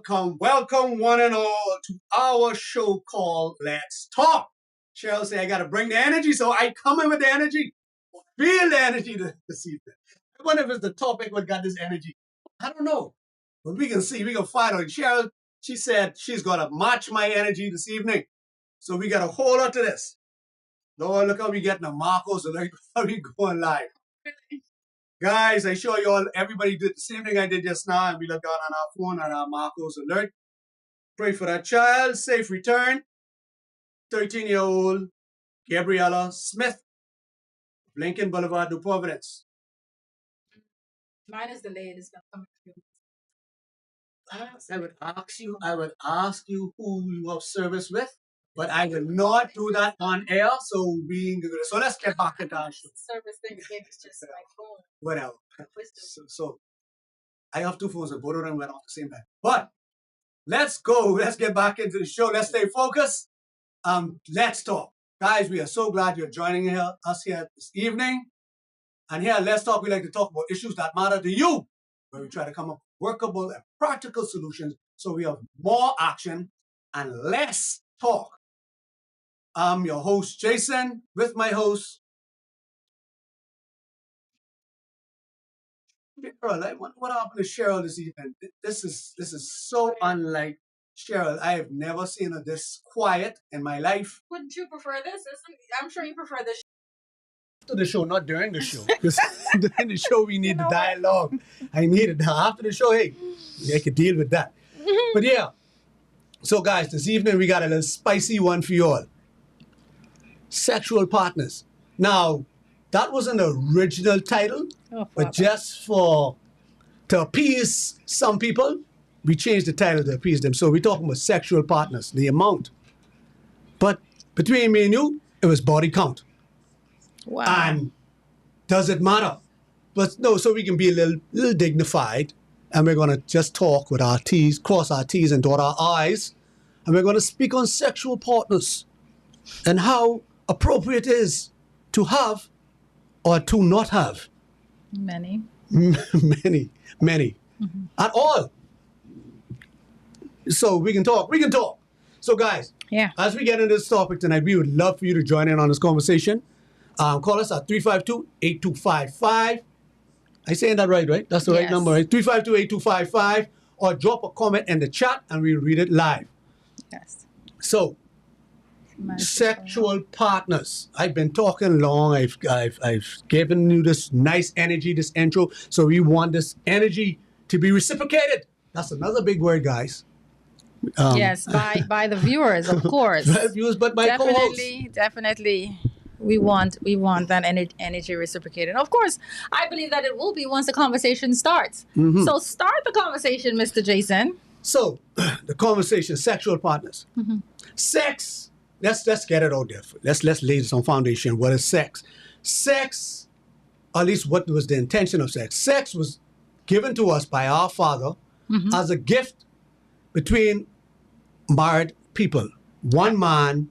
welcome one and all to our show called Let's Talk. Cheryl say I got to bring the energy, so I come in with the energy, feel the energy this evening. I wonder if it's the topic what got this energy. I don't know, but we can see, we can find out. Cheryl, she said she's gonna match my energy this evening, so we got to hold on to this. Lord, look how we getting the Marcos, so like how we going live. Guys, I show you all, everybody did the same thing I did just now, and we look down on our phone on our Marcos alert. Pray for that child, safe return. 13-year-old Gabriella Smith, Lincoln Boulevard, New Providence. Mine is delayed. It's gonna come in I would ask you who you have service with, but I will not do that on air. So let's get back to our show. service thing. Maybe it's just my phone. Whatever. Wisdom. So I have two phones and both of them went off the same time. But let's go. Let's get back into the show. Let's stay focused. Let's talk. Guys, we are so glad you're joining us here this evening. And here, Let's Talk, we like to talk about issues that matter to you, where we try to come up with workable and practical solutions so we have more action and less talk. I'm your host, Jason, with my host, Cheryl. What happened to Cheryl this evening? This is so unlike Cheryl. I have never seen her this quiet in my life. Wouldn't you prefer this? I'm sure you prefer this. After the show, not during the show. Because during the show, we need the dialogue. I need it. After the show, hey, I could deal with that. But yeah. So guys, this evening, we got a little spicy one for you all. Sexual partners. Now, that was an original title, but just to appease some people, we changed the title to appease them. So we're talking about sexual partners, the amount. But between me and you, it was body count. Wow. And does it matter? But no, so we can be a little dignified, and we're going to just talk with our T's, cross our T's and dot our I's, and we're going to speak on sexual partners and how appropriate it is to have or to not have. Many. Many. Mm-hmm. At all. So we can talk. So guys, Yeah. as we get into this topic tonight, we would love for you to join in on this conversation. Call us at 352-8255. I saying that right? That's the right Yes. number, right? 352-8255. Or drop a comment in the chat and we'll read it live. Yes. So, sexual partners. I've been talking long. I've given you this nice energy, this intro. So we want this energy to be reciprocated. That's another big word, guys. Yes, by the viewers, of course. By the viewers, but by co-hosts. Definitely. We want that energy reciprocated. Of course, I believe that it will be once the conversation starts. Mm-hmm. So start the conversation, Mr. Jason. So, the conversation, sexual partners. Mm-hmm. Sex, let's get it out there. Let's lay some foundation. What is sex? Sex, or at least what was the intention of sex? Sex was given to us by our Father as a gift between married people. One man,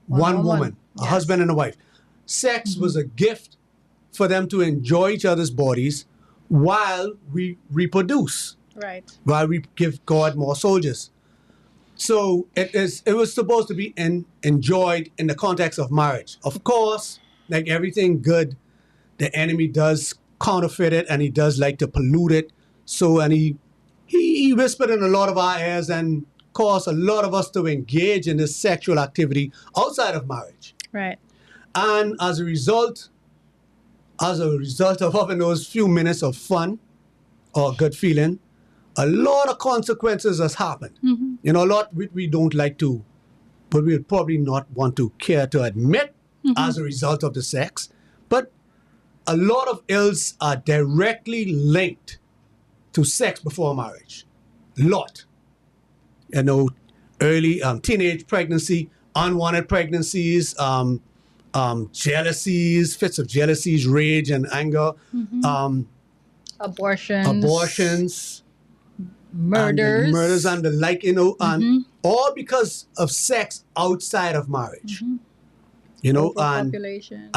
one woman, a Yes. husband and a wife. Sex was a gift for them to enjoy each other's bodies while we reproduce, Right. while we give God more soldiers. So it was supposed to be enjoyed in the context of marriage. Of course, like everything good, the enemy does counterfeit it and he does like to pollute it. So, and he whispered in a lot of our ears and caused a lot of us to engage in this sexual activity outside of marriage. Right. And as a result of having those few minutes of fun or good feeling, a lot of consequences has happened. Mm-hmm. You know, a lot we don't like to, but we would probably not want to care to admit as a result of the sex. But a lot of ills are directly linked to sex before marriage. Lot. You know, early teenage pregnancy, unwanted pregnancies, jealousies, fits of jealousies, rage and anger, Abortions. murders and the like, you know, and Mm-hmm. all because of sex outside of marriage. You know, and Overpopulation.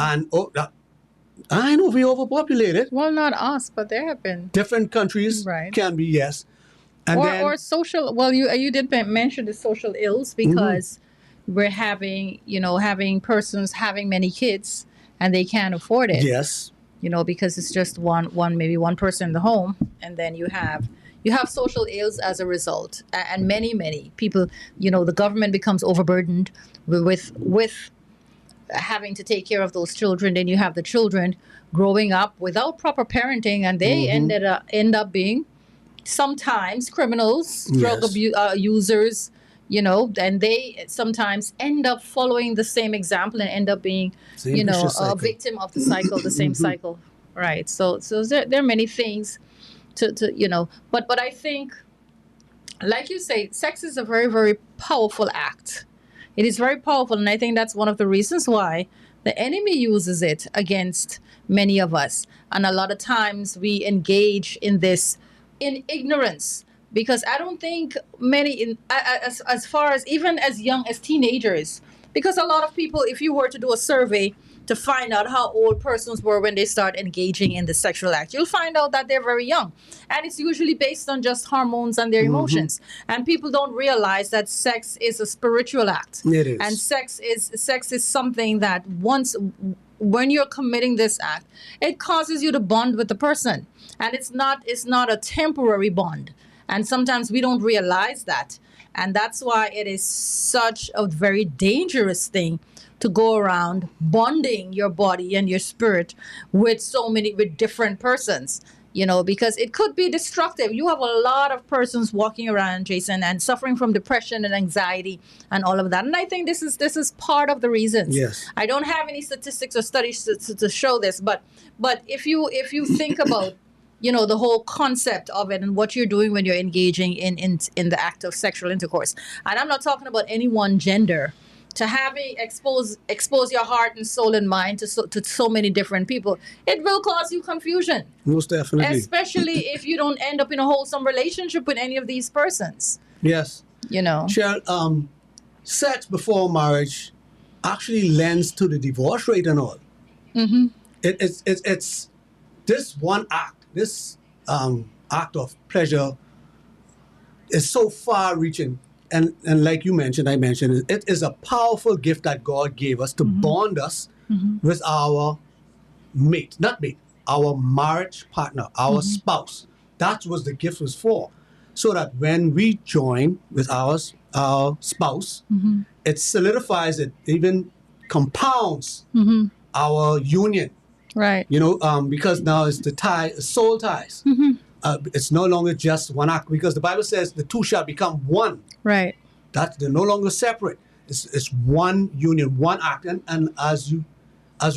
I know we overpopulated. Well, not us, but there have been. Different countries Right. can be, yes. And or then, or social. Well, you did mention the social ills because we're having having persons having many kids and they can't afford it. yes, Because it's just one maybe one person in the home, and then you have social ills as a result, and many people. The government becomes overburdened with having to take care of those children. Then you have the children growing up without proper parenting, and they end up being sometimes criminals, drug Yes. users, and they sometimes end up following the same example and end up being, Same vicious a cycle. victim of the cycle, the same cycle, right? So there are many things but I think, like you say, sex is a very, very powerful act. It is very powerful, and I think that's one of the reasons why the enemy uses it against many of us. And a lot of times we engage in this in ignorance, because I don't think many, as far as even as young as teenagers, because a lot of people, if you were to do a survey to find out how old persons were when they start engaging in the sexual act, you'll find out that they're very young. And it's usually based on just hormones and their emotions. And people don't realize that sex is a spiritual act. It is. And sex is something that when you're committing this act, it causes you to bond with the person. And it's not a temporary bond. And sometimes we don't realize that. And that's why it is such a very dangerous thing to go around bonding your body and your spirit with different persons, because it could be destructive. You have a lot of persons walking around, Jason, and suffering from depression and anxiety and all of that. And I think this is part of the reasons. Yes. I don't have any statistics or studies to show this, but if you think about the whole concept of it and what you're doing when you're engaging in the act of sexual intercourse, and I'm not talking about any one gender, to having expose your heart and soul and mind to so many different people, it will cause you confusion, Most definitely. especially if you don't end up in a wholesome relationship with any of these persons. Yes. Cheryl, sex before marriage actually lends to the divorce rate and all. It's this one act, this act of pleasure is so far reaching. And like I mentioned, it is a powerful gift that God gave us to bond us with our our marriage partner, our spouse. That's what the gift was for. So that when we join with our spouse, it solidifies, it even compounds our union. Right. Because now it's soul ties. It's no longer just one act, because the Bible says the two shall become one. Right. They're no longer separate. It's one union, one act. And as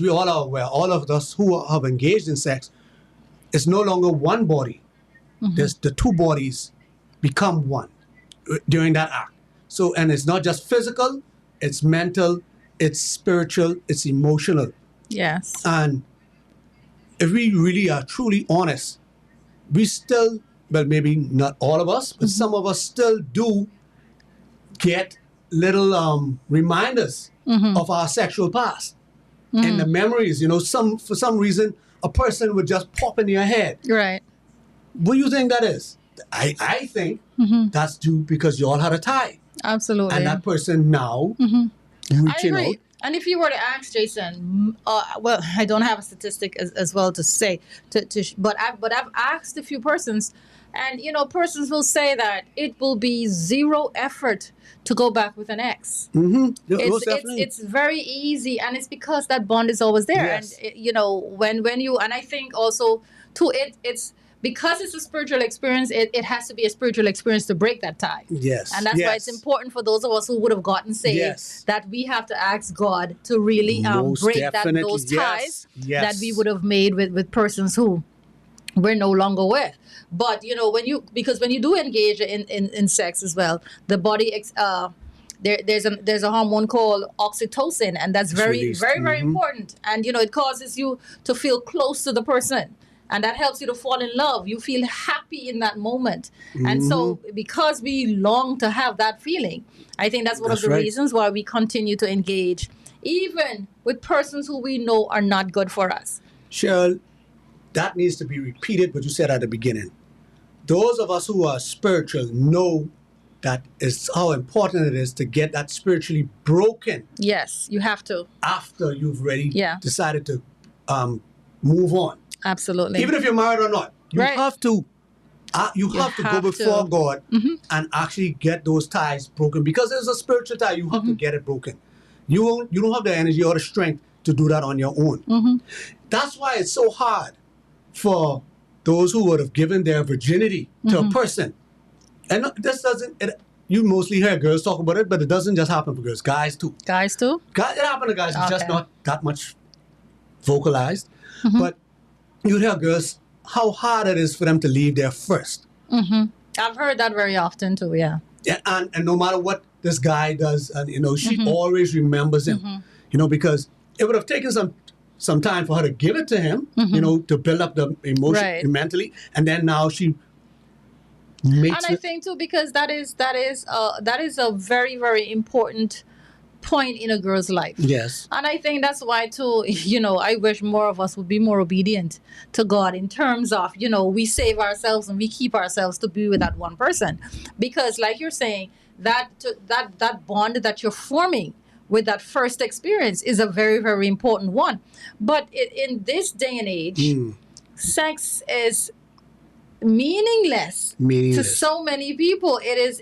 we all are aware, all of us who have engaged in sex, it's no longer one body. There's the two bodies become one during that act. So, and it's not just physical, it's mental, it's spiritual, it's emotional. Yes. And if we really are truly honest, we still, well, maybe not all of us, but some of us still do get little reminders of our sexual past and the memories. For some reason, a person would just pop in your head. Right. What do you think that is? I think that's due because you all had a tie. Absolutely. And that person now I reaching agree. out. And if you were to ask Jason, well, I don't have a statistic as well to say, but I've asked a few persons, and persons will say that it will be zero effort to go back with an ex. It's very easy, and it's because that bond is always there. Yes. And when you, and I think also too, it's because it's a spiritual experience, it has to be a spiritual experience to break that tie. Yes. And that's why it's important for those of us who would have gotten saved that we have to ask God to really break those ties that we would have made with persons who we're no longer with. But when you do engage in sex as well, the body there's a hormone called oxytocin, and that's very very important. And it causes you to feel close to the person. And that helps you to fall in love. You feel happy in that moment. And so because we long to have that feeling, I think that's one of the reasons why we continue to engage, even with persons who we know are not good for us. Cheryl, that needs to be repeated, what you said at the beginning. those of us who are spiritual know that is how important it is to get that spiritually broken Yes, you have to. after you've already Yeah. decided to move on. Absolutely. Even if you're married or not, you Right. have to. You have to go have before to. God Mhm. and actually get those ties broken, because there's a spiritual tie. You have Mm-hmm. to get it broken. You don't have the energy or the strength to do that on your own. Mhm. That's why it's so hard for those who would have given their virginity to Mm-hmm. a person. And this doesn't. You mostly hear girls talk about it, but it doesn't just happen for girls. Guys too. Guys too? It happens to guys. It's just Okay. not that much vocalized. Mm-hmm. But you hear girls how hard it is for them to leave there first. Mm-hmm. I've heard that very often too, yeah. Yeah, and no matter what this guy does, and she Mm-hmm. always remembers him. Because it would have taken some time for her to give it to him, to build up the emotion Mm-hmm. Right. mentally, and then now she makes And I it. think too, because that is a very, very important point in a girl's life. Yes. And I think that's why too, I wish more of us would be more obedient to God in terms of, we save ourselves and we keep ourselves to be with that one person. Because like you're saying, that bond that you're forming with that first experience is a very, very important one. But in this day and age, sex is meaningless to Meaningless. so many people. It is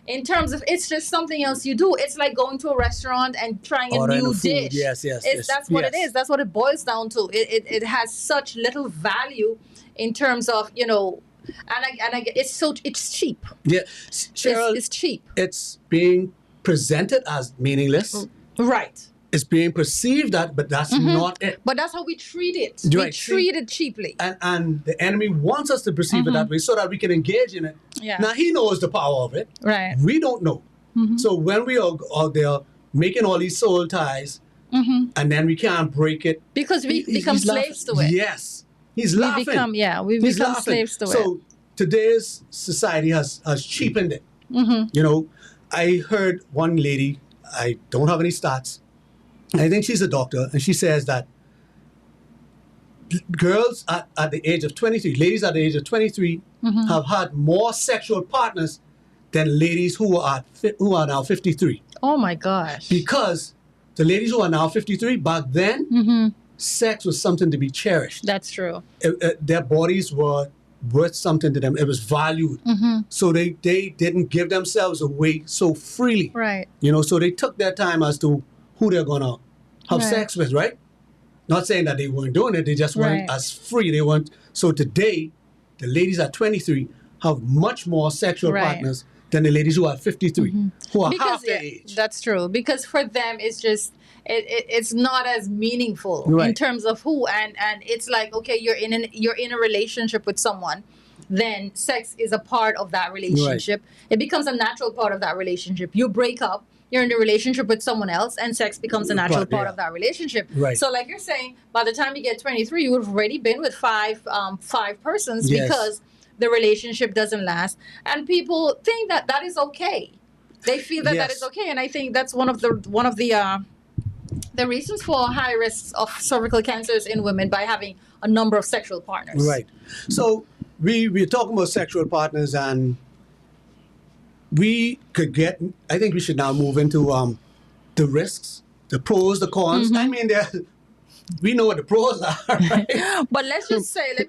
in terms of, it's just something else you do. It's like going to a restaurant and trying a Ordering new the food. dish. Yes. That's what it is. That's what it boils down to. It has such little value in terms of, it's cheap. Yeah. Cheryl, It's cheap. it's being presented as meaningless. Right. It's being perceived that, but that's Mm-hmm. not it. But that's how we treat it. Right. We treat it cheaply. And the enemy wants us to perceive it that way so that we can engage in it. Mm-hmm. Yeah. Now, he knows the power of it. Right. We don't know. So when we are out there making all these soul ties, and then we can't break it, Because we he's become slaves to it. Yes, he's We laughing. become He's become laughing. slaves to it. So today's society has cheapened it. I heard one lady. I don't have any stats. I think she's a doctor, and she says that girls at the age of 23, ladies at the age of 23, have had more sexual partners than ladies who are now 53. Oh my gosh. Because the ladies who are now 53, back then, sex was something to be cherished. That's true. Their bodies were worth something to them. It was valued. So they didn't give themselves away so freely. Right. So they took their time as to who they're going to have Right. sex with, right? Not saying that they weren't doing it, they just weren't Right. as free. They weren't. So today, the ladies at 23 have much more sexual Right. partners than the ladies who are 53, who are half their age. That's true. Because for them, it's just it's not as meaningful in Right. terms of who, and it's like, okay, you're in a relationship with someone, then sex is a part of that relationship. It becomes a natural part of that relationship. You break up, you're in a relationship with someone else, and sex becomes a natural part yeah. of that relationship. Right. So like you're saying, by the time you get 23, you would have already been with five persons, Yes. because the relationship doesn't last. And people think that is okay. They feel that Yes. is okay. And I think that's one of the reasons for high risks of cervical cancers in women, by having a number of sexual partners. Right. So we're talking about sexual partners, and we could get. I think we should now move into the risks, the pros, the cons. I mean, we know what the pros are, right? But let me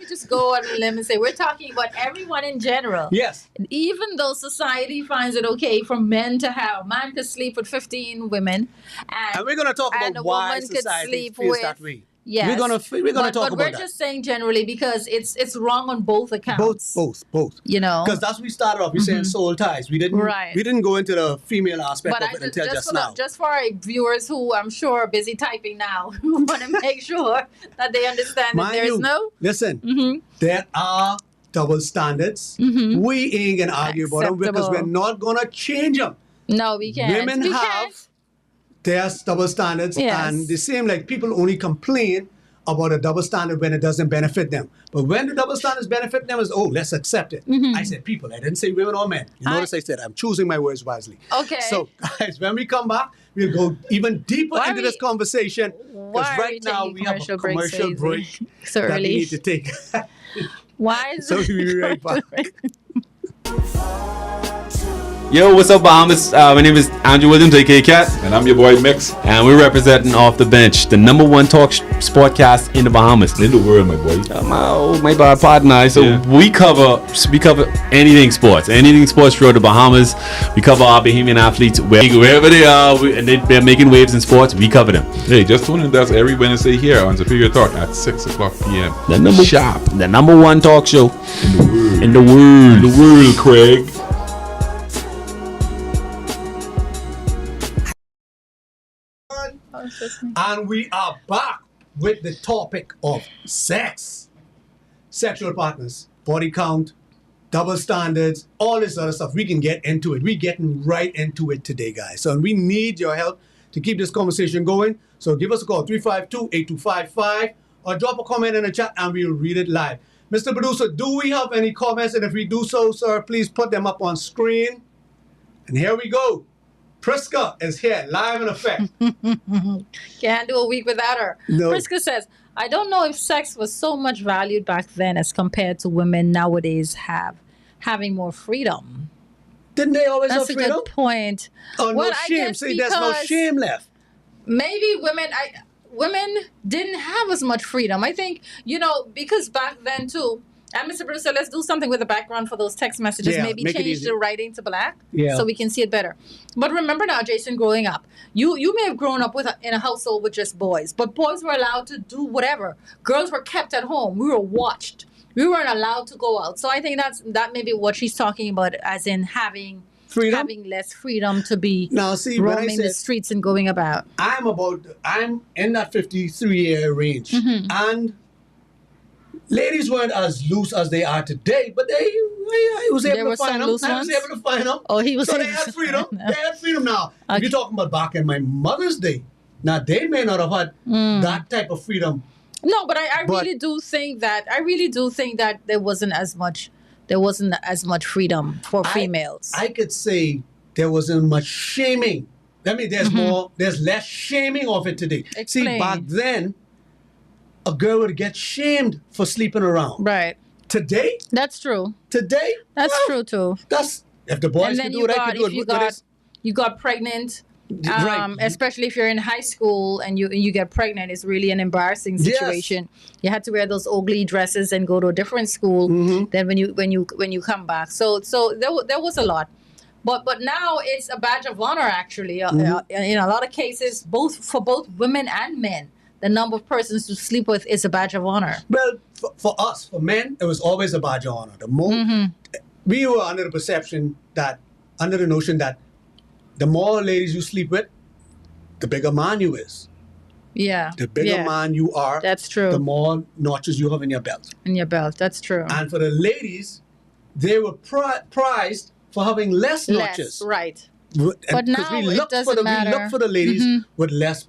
just go on a limb and say, we're talking about everyone in general. Yes. Even though society finds it okay for men to have, a man could sleep with 15 women, And we're going to talk and about a why woman could society sleep feels with- that way. yes. We're going to talk but about we're that. just saying generally, because it's wrong on both accounts. Both. Because that's what we started off. We're saying soul ties. We didn't. Right. We didn't go into the female aspect But of it until just now. just for our viewers who I'm sure are busy typing now, who want to make sure that they understand that Mind there is you, no. listen. There are double standards. We ain't gonna argue about them because Acceptable. we're not gonna change them. No, we can't. Women we have can't. their double standards, Yes. and the same, like, people only complain about a double standard when it doesn't benefit them. But when the double standards benefit them, is let's accept it. I said people. I didn't say women or men. You notice I said I'm choosing my words wisely. Okay. So, guys, when we come back, we'll go even deeper Why into are this we- conversation, Why because are right now taking we have a commercial so easy? break So that we early. need to take. Why is So we'll be right back. Yo, what's up, Bahamas? My name is Andrew Williams, aka Cat, And I'm your boy Mix. and we're representing Off the Bench, the number one talk sportcast in the Bahamas. In the world, my boy. My bad partner. So Yeah. we cover anything sports throughout the Bahamas. We cover our Bahamian athletes wherever they are, and they're making waves in sports. We cover them. Hey, just tune in. That's every Wednesday here on Superior Talk at 6 o'clock p.m. The number one talk show In the world. in the world. Craig. And we are back with the topic of sex, sexual partners, body count, double standards, all this other stuff. We can get into it. We're getting right into it today, guys. So we need your help to keep this conversation going. So give us a call, 352-8255, or drop a comment in the chat and we'll read it live. Mr. Producer, do we have any comments? And if we do so, sir, please put them up on screen. And here we go. Priska is here, live in effect. Can't do a week without her. No. Priska says, I don't know if sex was so much valued back then as compared to women nowadays having more freedom. Didn't they always That's a have freedom? good point. Oh, Well, no I shame. guess See, there's no because shame left. maybe women didn't have as much freedom. I think, because back then too, and Mr. Producer, let's do something with the background for those text messages. Yeah, Maybe make it change easy. the writing to black Yeah. so we can see it better. But remember now, Jason, growing up, you may have grown up in a household with just boys, but boys were allowed to do whatever. Girls were kept at home. We were watched. We weren't allowed to go out. So I think that may be what she's talking about, as in having less freedom to be Now, see, when I roaming the said streets and going about. I'm in that 53-year range. Mm-hmm. And ladies weren't as loose as they are today, but I was There able were to find some them. loose I was ones? able to find them. Oh, he was So they able had to freedom. find them. They had freedom now. If Okay. you're talking about back in my mother's day, now they may not have had that type of freedom. No, but I But- really do think that there wasn't as much freedom for females. I could say there wasn't much shaming. I mean, there's less shaming of it today. See, Explain. back then, a girl would get shamed for sleeping around. Right. Today, That's true. well, True too. That's if the boys And can then do it, I can do it. you got pregnant, Right. especially if you're in high school and you get pregnant, it's really an embarrassing Yes. situation. You had to wear those ugly dresses and go to a different school. Mhm. Then when you come back, so there was a lot. But now it's a badge of honor, actually. In a lot of cases, for both women and men, the number of persons to sleep with is a badge of honor. Well, for us, for men, it was always a badge of honor. We were under the notion that the more ladies you sleep with, the bigger man you is. Yeah. The bigger man you are, That's true. the more notches you have in your belt. In your belt. That's true. And for the ladies, they were prized for having less notches. Less, right. But now it doesn't We matter. look for the ladies with less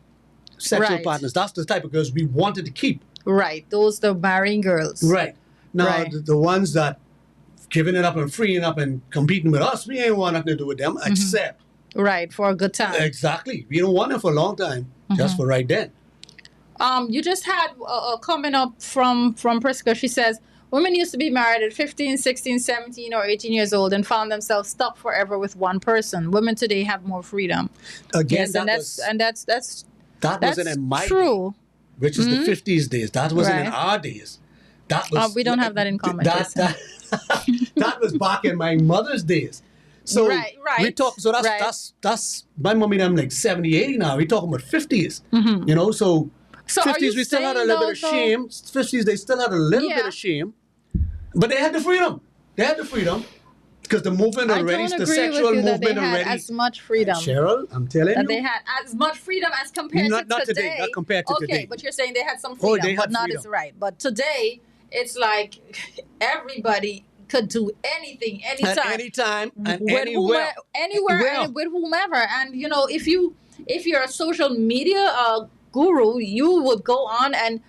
sexual Right. partners. That's the type of girls we wanted to keep. Right. Those the marrying girls. Right. Now, Right. the ones that giving it up and freeing up and competing with us, we ain't want nothing to do with them except Right. For a good time. exactly. We don't want them for a long time, just for right then. You just had a comment up from Priska. She says, women used to be married at 15, 16, 17, or 18 years old and found themselves stuck forever with one person. Women today have more freedom. Again, Yes, that's that wasn't in my day, true. which is the 50s days. That wasn't in Right. our days. That was We don't have that in common, Jason. That was back in my mother's days. So Right, we talk. So that's right. that's my mommy and I'm like 70, 80 now. We talking about 50s. You know, so So are 50s you we still had a saying, little bit of though, shame. 50s they still had a little bit Yeah. of shame, but they had the freedom. They had the freedom because the movement I already, don't the agree sexual with you that they movement had already. as much freedom. Cheryl, I'm telling That you. they had as much freedom as compared Not to today, not compared to okay, today. but you're saying they had some Oh, freedom, they but had not freedom. as right. But today, it's like everybody could do anything, anytime, At any time and with anywhere. anywhere, Anywhere. and with whomever. And if you're a social media guru, you would go on and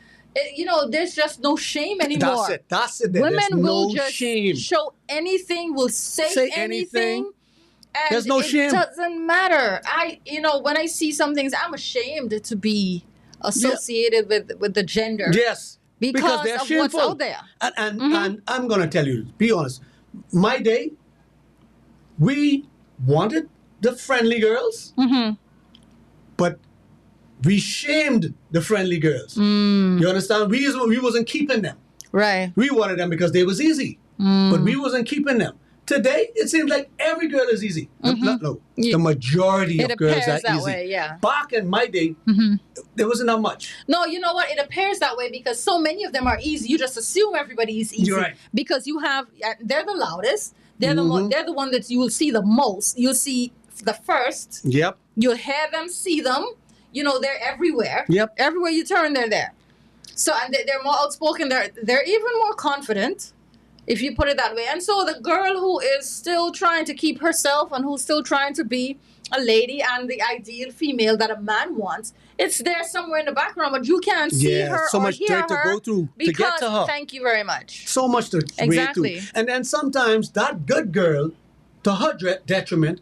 there's just no shame anymore. That's it. Women There's will no just shame. show anything, will say Say anything. anything. And There's no it shame. doesn't matter. When I see some things, I'm ashamed to be associated with the gender. Yes. because they're of shameful. what's out there. And I'm gonna tell you, be honest. My day, we wanted the friendly girls, but we shamed the friendly girls. You understand? We wasn't keeping them. Right. We wanted them because they was easy, but we wasn't keeping them. Today, it seems like every girl is easy. No, Yeah. the majority It of girls are appears that easy. way, yeah. Back in my day, there wasn't that much. No, you know what? It appears that way because so many of them are easy. You just assume everybody is easy. You're right. Because you have, they're the loudest. They're they're the one that you will see the most. You'll see the first. Yep. You'll hear them, see them. You know, they're everywhere. Yep. Everywhere you turn, they're there. So, and they're more outspoken. They're even more confident, if you put it that way. And so the girl who is still trying to keep herself and who's still trying to be a lady and the ideal female that a man wants, it's there somewhere in the background, but you can't see Yeah, her so or much hear dirt to her go through to because, get to her. thank you very much. So much to Exactly. way through. And then sometimes that good girl, to her detriment,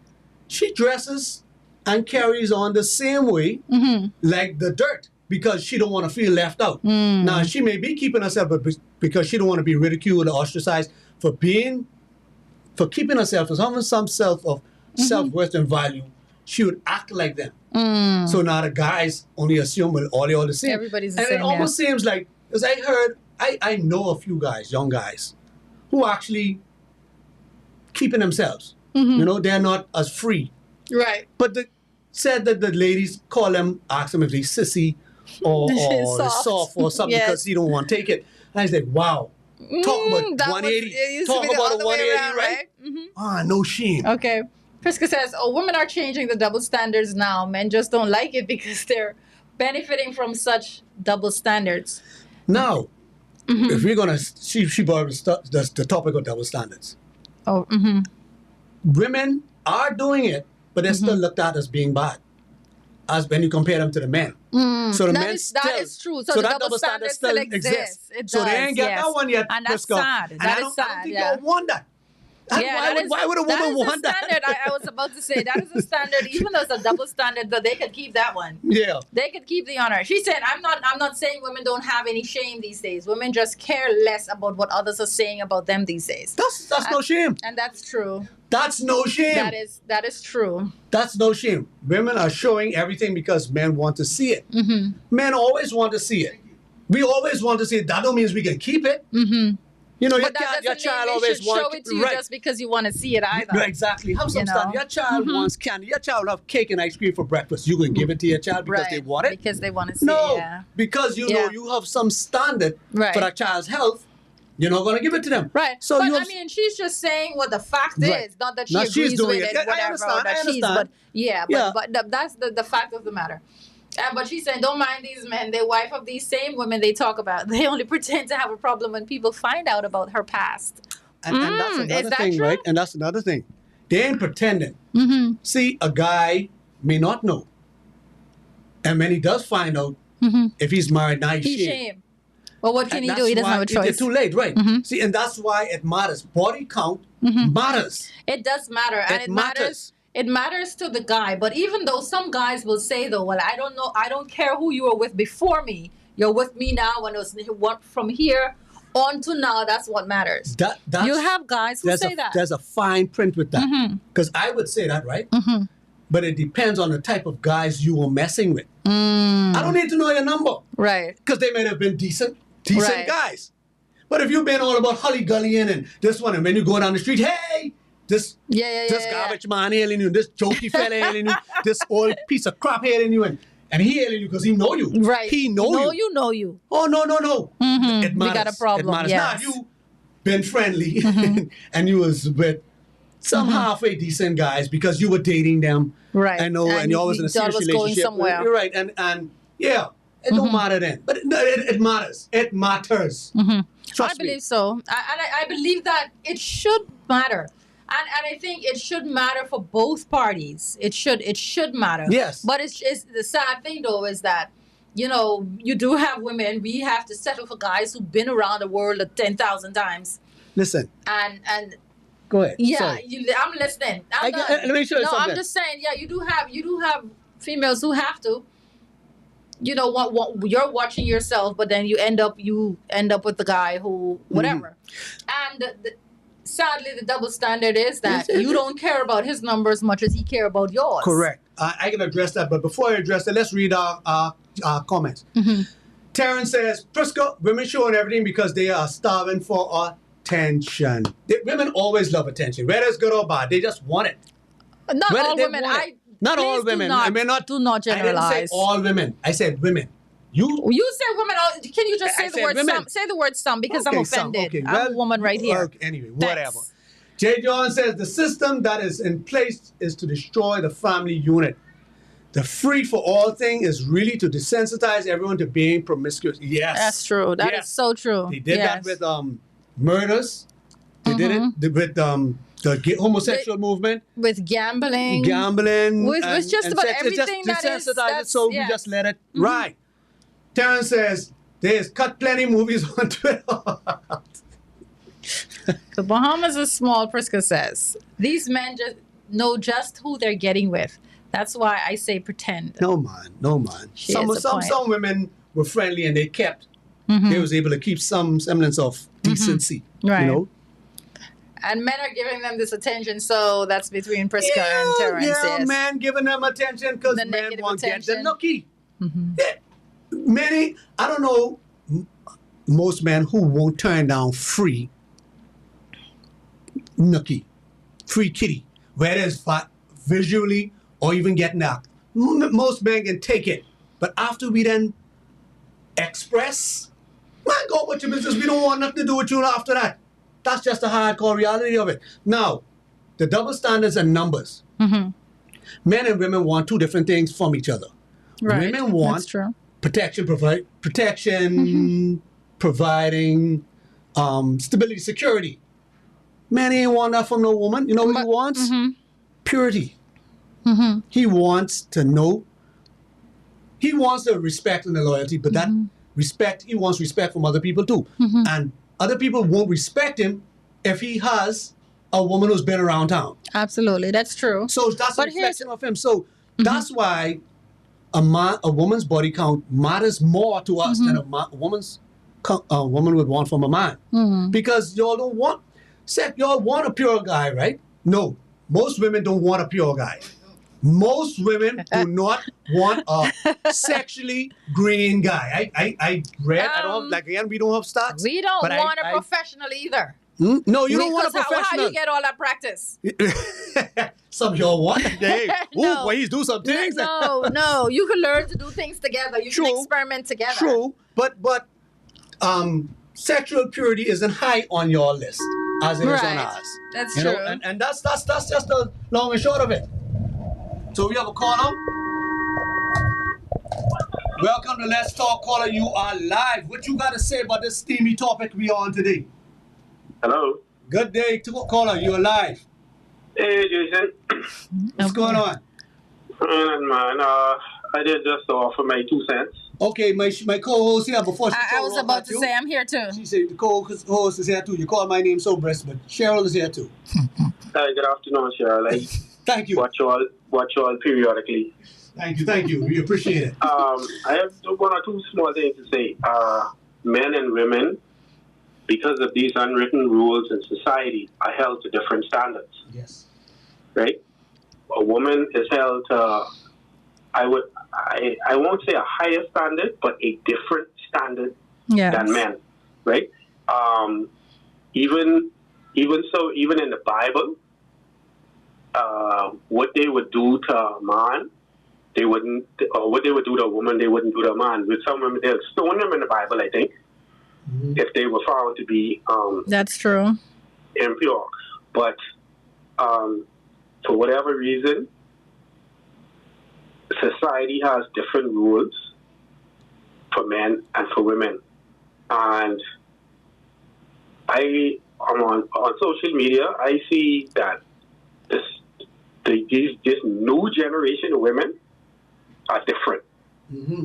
she dresses and carries on the same way like the dirt because she don't want to feel left out. Now, she may be keeping herself but because she don't want to be ridiculed or ostracized for keeping herself, as having some self-worth and value. She would act like them. So now the guys only assume, well, all the same. Everybody's the and same, it almost seems like, as I know a few guys, young guys, who actually keeping themselves. You know, they're not as free. Right. But said that the ladies ask them if they sissy or soft or something Yes. because he don't want to take it. And I was like, wow. Talk about That 180. it used to Talk be the about other a way 180, around, right? Ah, no shame. Okay. Priska says, women are changing the double standards now. Men just don't like it because they're benefiting from such double standards. Now, if we're going to, she brought up the topic of double standards. Oh, Women are doing it, but they're still looked at as being bad. As when you compare them to the men. So the men that is true. So the that double standard still exists. It So they does, ain't got yes. that one yet, And that's Prisca. sad. And That I is don't sad, think yeah. y'all want that. And why would a woman want that? Standard. that? I was about to say that is a standard. Even though it's a double standard, that they could keep that one. Yeah. They could keep the honor. She said, I'm not saying women don't have any shame these days. Women just care less about what others are saying about them these days. That's no shame. And that's true. That's no shame. That is true. That's no shame. Women are showing everything because men want to see it. Men always want to see it. We always want to see it. That don't mean we can keep it. You know, But that your doesn't child mean we always should show wants it to you just because you want to see it either. Right, exactly. Have some You stuff. know? Your child wants candy. Your child will have cake and ice cream for breakfast. You can give it to your child because they want it? Because they want to see No, it. Yeah. because you Yeah. know you have some standard Right. for that child's health. You're not going to give it to them. Right. So but you I have, mean, she's just saying what the fact Right. is, not that she Now, she's agrees doing with it. it, Yeah, I whatever. understand, That I she's, understand. but yeah, Yeah. but that's the fact of the matter. But she's saying, don't mind these men. They wife of these same women they talk about. They only pretend to have a problem when people find out about her past. and that's is another that thing, true? right? And that's another thing. They ain't pretending. See, a guy may not know. And when he does find out, if he's married, now he's He's shamed. shame. Well, what can And he that's do? He doesn't why have a choice. It's too late, right? See, and that's why it matters. Body count matters. It does matter, and It it matters. matters. It matters to the guy. But even though some guys will say, though, well, I don't know, I don't care who you were with before me. You're with me now. When it was from here on to now, that's what matters. That's, You have guys who say that. There's a fine print with that. Because I would say that, right? But it depends on the type of guys you were messing with. I don't need to know your number. Right. Because they may have been decent Right. guys. But if you've been all about holly-gullying and this one, and when you go down the street, hey, this Yeah. garbage man hailing you, this jokey fella hailing you, this old piece of crap hailing you, and he hailing you because he know you. Right. He know you. Know you. Oh, no. It matters. We got a problem, It matters. yes. Now, if you been friendly and you was with some halfway decent guys because you were dating them. Right. I know, and you're always in a thought it serious was going relationship. somewhere. You're right. And yeah, it don't matter then. But it matters. It matters. Trust I me. believe so. I believe that it should matter. And I think it should matter for both parties. It should matter. Yes. But it's the sad thing though is that, you know, you do have women. We have to settle for guys who've been around the world 10,000 times. Listen, And go ahead. yeah, Sorry. I'm listening. I'm Let me show you no, something. I'm just saying. Yeah, you do have females who have to. you know what you're watching yourself, but then you end up with the guy who whatever. And sadly, the double standard is that you don't care about his number as much as he care about yours. Correct. I can address that, but before I address that, let's read our comments. Terrence says, Prisca, women showing everything because they are starving for attention. Women always love attention, whether it's good or bad. They just want it. Not Whether all they women. want it. Not Please all do women. not- I mean, not. do not I didn't generalize. say all women. I said women. You say women. Can you just I say the said word women. some? Say the word some because I'm Okay, some. offended. Okay, I'm well, a woman right here. Okay, anyway, whatever. Thanks. Jay John says the system that is in place is to destroy the family unit. The free for all thing is really to desensitize everyone to being promiscuous. Yes, That's true. That is Yes. so true. They did that Yes. with murders. They did it with the homosexual movement, with gambling. gambling, With just about sex. It everything that just is- desensitized it, that's- so we yes. just let it ride. Terrence says there's cut plenty movies on Twitter. The Bahamas is small, Prisca says. These men just know just who they're getting with. That's why I say pretend. No man. She Some has a point. some women were friendly and they kept. Mhm. They was able to keep some semblance of decency. Right. You know. And men are giving them this attention, so that's between Prisca and Terrence. Yeah, yes. man, giving them attention because The men negative want to get the attention. nookie. Mhm. Yeah. Many, I don't know, most men who won't turn down free nookie, free kitty, whether it's visually or even getting out. Most men can take it, but after we then express, man, go about your business. We don't want nothing to do with you after that. That's just the hardcore reality of it. Now, the double standards and numbers. Mhm. Men and women want two different things from each other. Right. Women want That's true. protection, providing stability, security. Man ain't want that from no woman. You know what he wants? Purity. He wants to know. He wants the respect and the loyalty, but that respect, he wants respect from other people too. And other people won't respect him if he has a woman who's been around town. Absolutely. That's true. So that's a But here's- reflection of him. So that's why a woman's body count matters more to us than a woman would want from a man. Because y'all don't want y'all want a pure guy, right? No. Most women don't want a pure guy. Most women do not want a sexually green guy. I read, I don't like, again, we don't have stats. We don't but want a professional either. No, you don't want a Because how professional. you get all that practice? Some of y'all want. Hey, No. please do some things. No. You can learn to do things together. You True. can experiment together. True, but sexual purity isn't high on your list as it is on Right. ours. That's You true. know, and that's just the long and short of it. So we have a caller. Welcome to Let's Talk, caller. You are live. What you got to say about this steamy topic we are on today? Hello. Good day, caller. You are live. Hey, Jason. What's going on? Man, I did just offer my 2 cents. Okay, my co-host here before she I called was off about at to you. say I'm here too. She said the co-host is here too. You call my name so breast, but Cheryl is here too. Good afternoon, Cheryl. I Thank you. watch you all periodically. Thank you. We appreciate it. I have one or two small things to say. Men and women, because of these unwritten rules in society, are held to different standards. Yes. Right? A woman is held to, I won't say a higher standard, but a different standard than men, right? Even in the Bible, what they would do to a man, they wouldn't, or what they would do to a woman, they wouldn't do to a man. With some women, they'll stone them in the Bible, I think, if they were found to be That's true. impure. But for whatever reason, society has different rules for men and for women. And I'm on social media, I see that this new generation of women are different. Mm-hmm.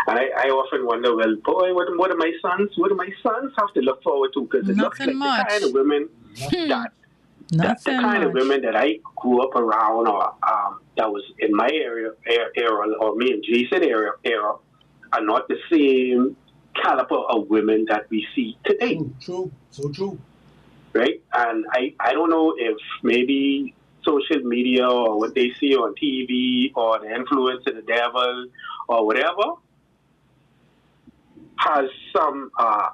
And I often wonder, well, boy, what do my sons have to look forward to? Because it looks like Nothing much. the kind of women that's the Nothing kind of much. women that I grew up around, or that was in my area, or me and Jason era. are not the same caliber of women that we see today. True. So true. Right? And I don't know if maybe social media or what they see on TV or the influence of the devil or whatever has some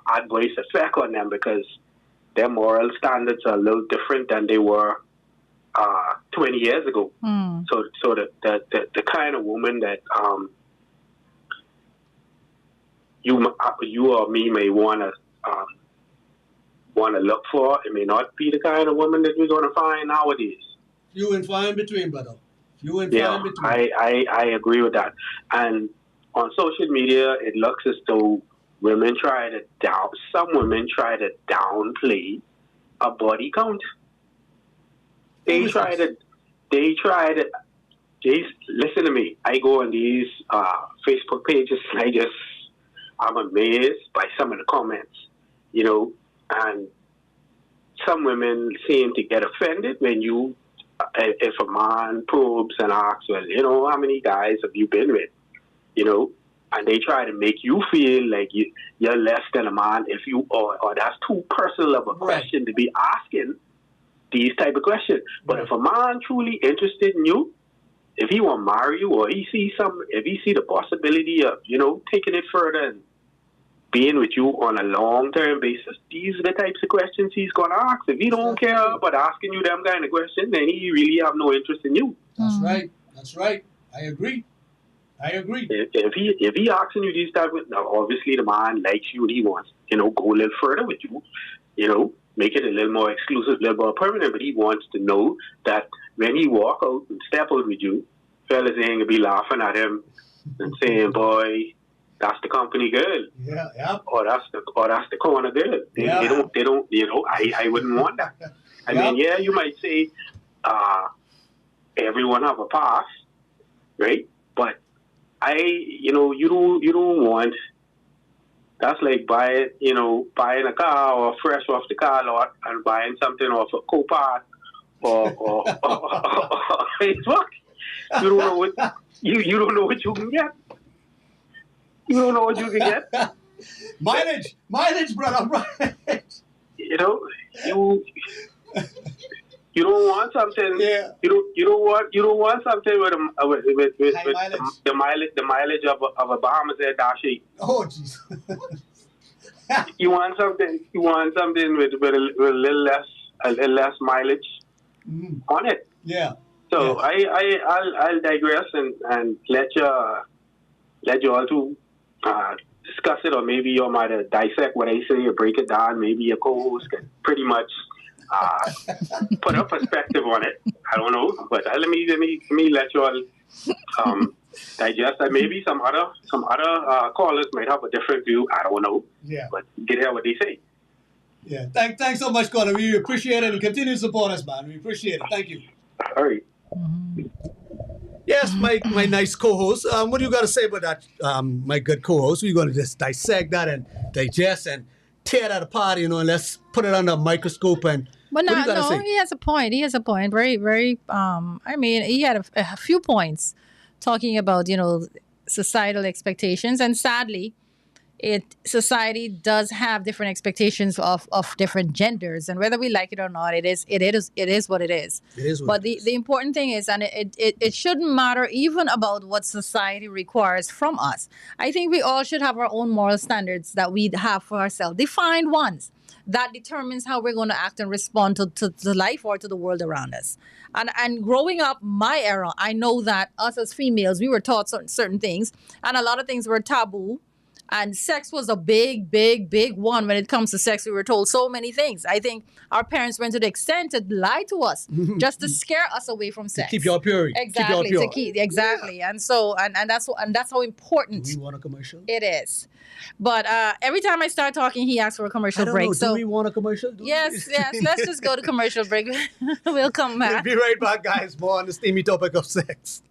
adverse effect on them, because their moral standards are a little different than they were 20 years ago. So the kind of woman that you or me may want to look for, it may not be the kind of woman that we're going to find nowadays. Few and far in between, brother. Few and far in between. I agree with that. And on social media, it looks as though some women try to downplay a body count. They try to, listen to me. I go on these Facebook pages and I'm amazed by some of the comments, and some women seem to get offended when if a man probes and asks, well, how many guys have you been with, and they try to make you feel like you're less than a man if you, or that's too personal of a question to be asking these type of questions. But if a man truly interested in you, if he want to marry you, or if he see the possibility of, taking it further and being with you on a long-term basis, these are the types of questions he's going to ask. If he don't care about asking you them kind of questions, then he really have no interest in you. That's right. I agree. If he asking you these type of, now obviously the man likes you and he wants, go a little further with you, make it a little more exclusive, a little more permanent, but he wants to know that when he walk out and step out with you, fellas ain't gonna be laughing at him and saying, boy, that's the company girl. Yeah. Or that's the corner girl. They don't, I wouldn't want that. I mean, you might say, everyone have a past, right? But you don't want, that's like buying a car or fresh off the car lot and buying something off a Copart or Facebook. You don't know what you don't know what you can get. You don't know what you can get. Mileage, brother, mileage. You don't want something. Yeah. You don't want something with the mileage of a Bahamas Air Dash 8. Oh jeez. You want something with a little less mileage on it. Yeah. So I'll digress and let you all two discuss it, or maybe you might dissect what I say or break it down. Maybe your co-host can pretty much put a perspective on it. I don't know, but let me let you all digest that. Maybe some other callers might have a different view. I don't know. Yeah. But get hear what they say. Yeah. Thanks so much, Connor. We appreciate it and continue to support us, man. We appreciate it. Thank you. All right. Yes, my nice co-host. What do you got to say about that, my good co-host? We're going to just dissect that and digest and tear that apart, and let's put it under a microscope. And but he has a point. He has a point. Very, very. He had a few points talking about societal expectations, and sadly, society does have different expectations of different genders, and whether we like it or not, it is what it is. It is what but the important thing is, and it shouldn't matter even about what society requires from us. I think we all should have our own moral standards that we have for ourselves, defined ones that determines how we're going to act and respond to life or to the world around us. And growing up, my era, I know that us as females, we were taught certain things, and a lot of things were taboo. And sex was a big, big, big one when it comes to sex. We were told so many things. I think our parents went to the extent to lie to us just to scare us away from sex. Keep you all pure. Exactly. Exactly. Yeah. And so and that's how important. Do we want a commercial? It is. But every time I start talking, he asks for a commercial break. So do we want a commercial? Yes. Let's just go to commercial break. We'll come back. We'll be right back, guys. More on the steamy topic of sex.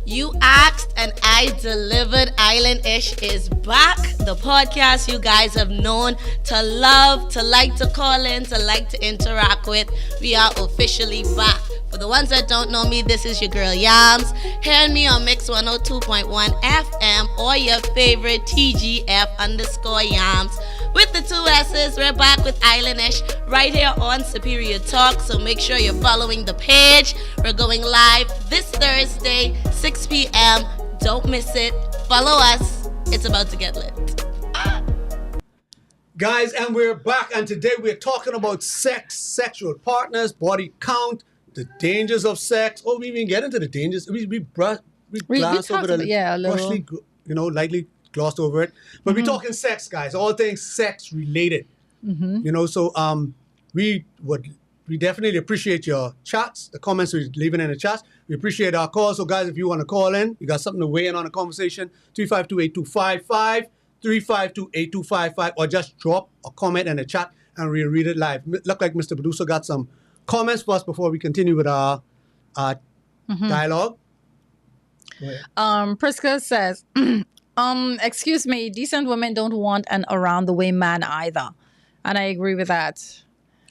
You asked and I delivered. Island-ish is back. The podcast you guys have known to love, to like to call in, to like to interact with. We are officially back. For the ones that don't know me, this is your girl Yams. Hearing me on Mix 102.1 FM or your favorite TGF_Yams. With the 2 S's, we're back with Islanish right here on Superior Talk. So make sure you're following the page. We're going live this Thursday, 6 p.m. Don't miss it. Follow us. It's about to get lit. Guys, and we're back, and today we're talking about sex, sexual partners, body count, the dangers of sex. Oh, we even get into the dangers. We glanced over talked a little. brushly, lightly glossed over it. But we're talking sex, guys. All things sex related. So we definitely appreciate your chats, the comments we're leaving in the chats. We appreciate our calls. So, guys, if you want to call in, you got something to weigh in on the conversation, 352-8255, 352-8255, or just drop a comment in the chat and we'll read it live. Look like Mr. Producer got some comments for us before we continue with our dialogue. Go ahead. Priska says, excuse me, decent women don't want an around the way man either. And I agree with that.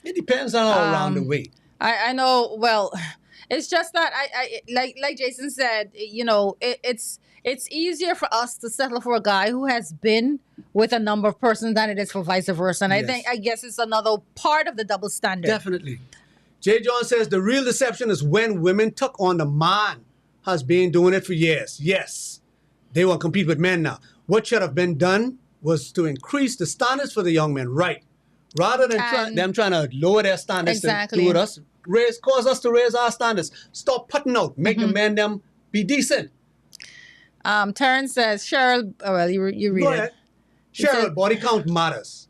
It depends on how around the way. I know, well, it's just that I like Jason said, it's easier for us to settle for a guy who has been with a number of persons than it is for vice versa. And Yes. I guess it's another part of the double standard. Definitely. Jay John says the real deception is when women took on the man has been doing it for years. Yes, they want to compete with men now. What should have been done was to increase the standards for the young men, right? Rather than them trying to lower their standards Exactly. to do with us, cause us to raise our standards. Stop putting out, make the men them be decent. Terrence says, Cheryl, you read Go it. ahead. He Cheryl, said- body count matters.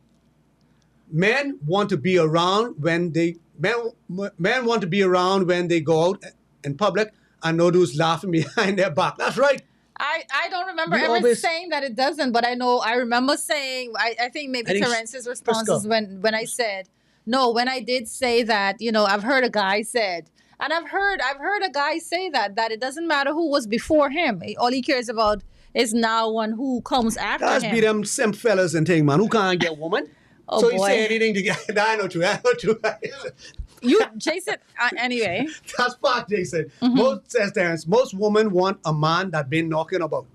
Men want to be around when they men want to be around when they go out in public and no dudes laughing behind their back. That's right. I don't remember We ever always- saying that it doesn't, but I remember saying, I think maybe Terence's response is when I said, no, when I did say that, I've heard a guy said, and I've heard a guy say that it doesn't matter who was before him. All he cares about is now one who comes after That's him. be them simp fellas and thing, man, who can't get woman. Oh, so you boy. say anything to get I know true. Jason, anyway. That's fact, Jason. Mm-hmm. Says Terrence, most women want a man that been knocking about.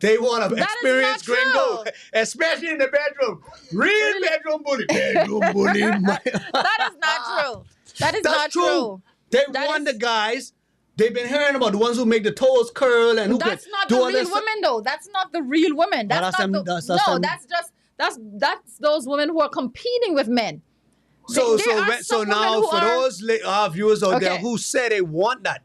They want an That is experienced not gringo, true. especially in the bedroom. Real bedroom bully. Bedroom bully. That is not true. That is That's not true. They That want is- the guys. They've been hearing about the ones who make the toes curl and who That's can not do the all real this. women, though. That's not the real women. That's that's not them- the, that's no. them. That's those women who are competing with men. So There are so some now women who for are- those viewers out there Okay. who say they want that,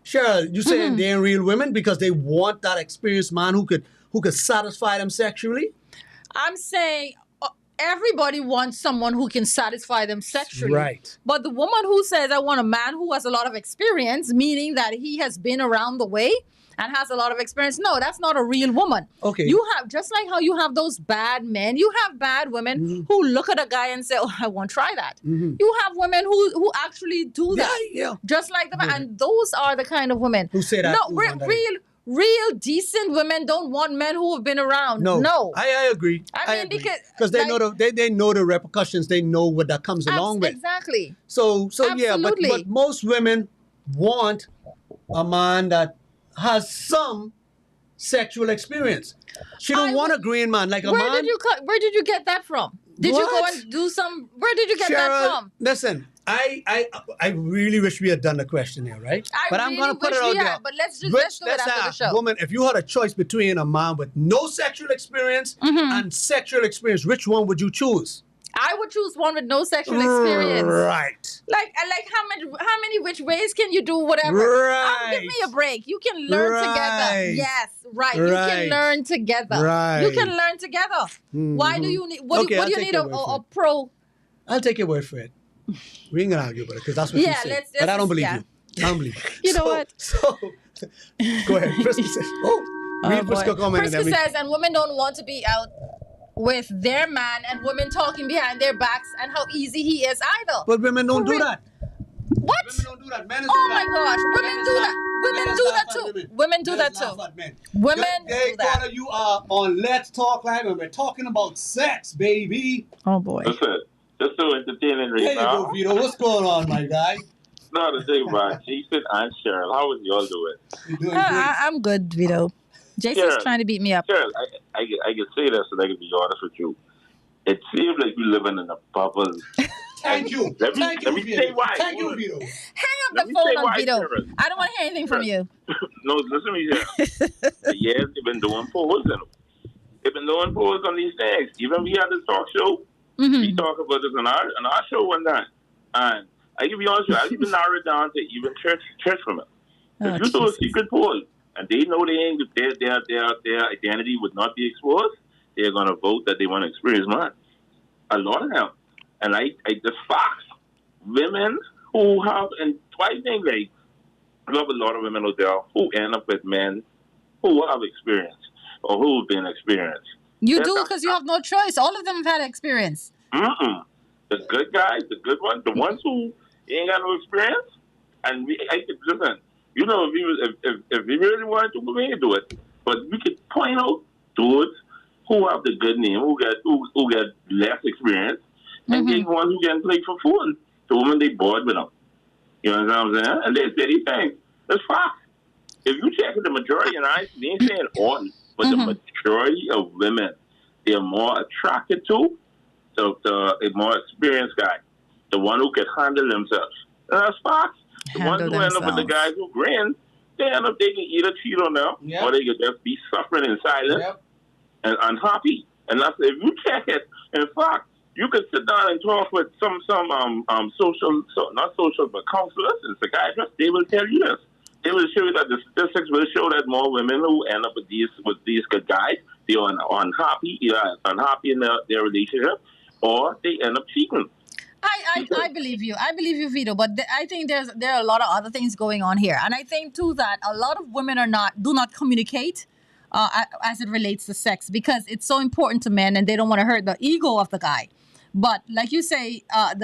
Cheryl, you saying they ain't real women because they want that experienced man who could satisfy them sexually? I'm saying everybody wants someone who can satisfy them sexually. Right. But the woman who says, I want a man who has a lot of experience, meaning that he has been around the way and has a lot of experience, no, that's not a real woman. Okay. You have, just like how you have those bad men, you have bad women who look at a guy and say, oh, I want to try that. You have women who actually do that. Yeah. Just like the man. And those are the kind of women. Who say that, No, who want that. real decent women don't want men who have been around. No. I agree. I mean, agree. because, they like- know they know the repercussions. They know what that comes along with. Exactly. So yeah, but Absolutely. most women want a man that has some sexual experience. She don't want a green man like a Where man. did you get that from? Did you go What? and do some? Where did you get that Cheryl, from? listen, I really wish we had done the question here, right? But I'm really gonna put wish it out we there. had, but let's do it after the show. Woman, if you had a choice between a man with no sexual experience Mm-hmm. and sexual experience, which one would you choose? I would choose one with no sexual experience. Right. Like how many which ways can you do whatever? Right. Give me a break. You can learn together. Right. Yes, right. You Right. can learn together. Right. You can learn together. Why do you need? What Okay, do I'll you take need your a word for it. pro? I'll take your word for it. We ain't gonna argue about it because that's what Yeah, you say. let's- But I don't believe yeah. you. I don't believe you. You know what? So go ahead. Priska says, read Priska comment and then Priska we- says, and women don't want to be out with their man and women talking behind their backs and how easy he is either. But women don't For do real. that. What? Women don't do that. Men is Oh do my that. gosh, women do that. Women do that too. Women do that too. Women Hey, do that. Carter, you are on Let's Talk Live and we're talking about sex, baby. Oh boy. Listen, just so entertaining There right you go, now. Vito. What's going on, my guy? No, the thing about Jason and Cheryl, how is y'all doing? You're doing great. I'm good, Vito. Jason's Cheryl, trying to beat me up. Cheryl, I can say this and I can be honest with you. It seems like you're living in a bubble. Thank you. Let me Thank you, say Vito. why. Thank you, Vito. Hang up Let the me phone say on why, Vito. Cheryl. I don't want to hear anything from you. No, listen to me here. Yes, they've been doing polls. They've been doing polls on these things. Even we had this talk show. Mm-hmm. We talk about this on our show one time. And I can be honest with you, I even narrow it down to even church women. Oh, If you do a Jesus. secret poll and they know their identity would not be exposed, they're gonna vote that they want to experience mine. A lot of them. And I just facts. Women who have, and I think like I love a lot of women out there who end up with men who have experience or who've been experienced. You That's do a- because you have no choice. All of them have had experience. Mm-mm. The good guys, the good ones, the ones who ain't got no experience, and listen. You know, if we really wanted to, we can do it. But we could point out dudes who have the good name, who get less experience, and get ones who can play for fun. The women they bored with them. You know what I'm saying? And they say these things. That's fact. If you check the majority, and they ain't saying all, but the majority of women, they're more attracted to the more experienced guy, the one who can handle themselves. And that's fact. The ones who end up with the guys who grin, they end up, they can either cheat on them, Yep. or they can just be suffering in silence Yep. and unhappy. And that's, if you check it, in fact, you could sit down and talk with some social, not social, but counselors and psychiatrists. They will tell you this. They will show you that the statistics will show that more women who end up with these good guys, they are unhappy in their relationship, or they end up cheating. I believe you. I believe you, Vito. But I think there are a lot of other things going on here, and I think too that a lot of women do not communicate as it relates to sex because it's so important to men, and they don't want to hurt the ego of the guy. But like you say,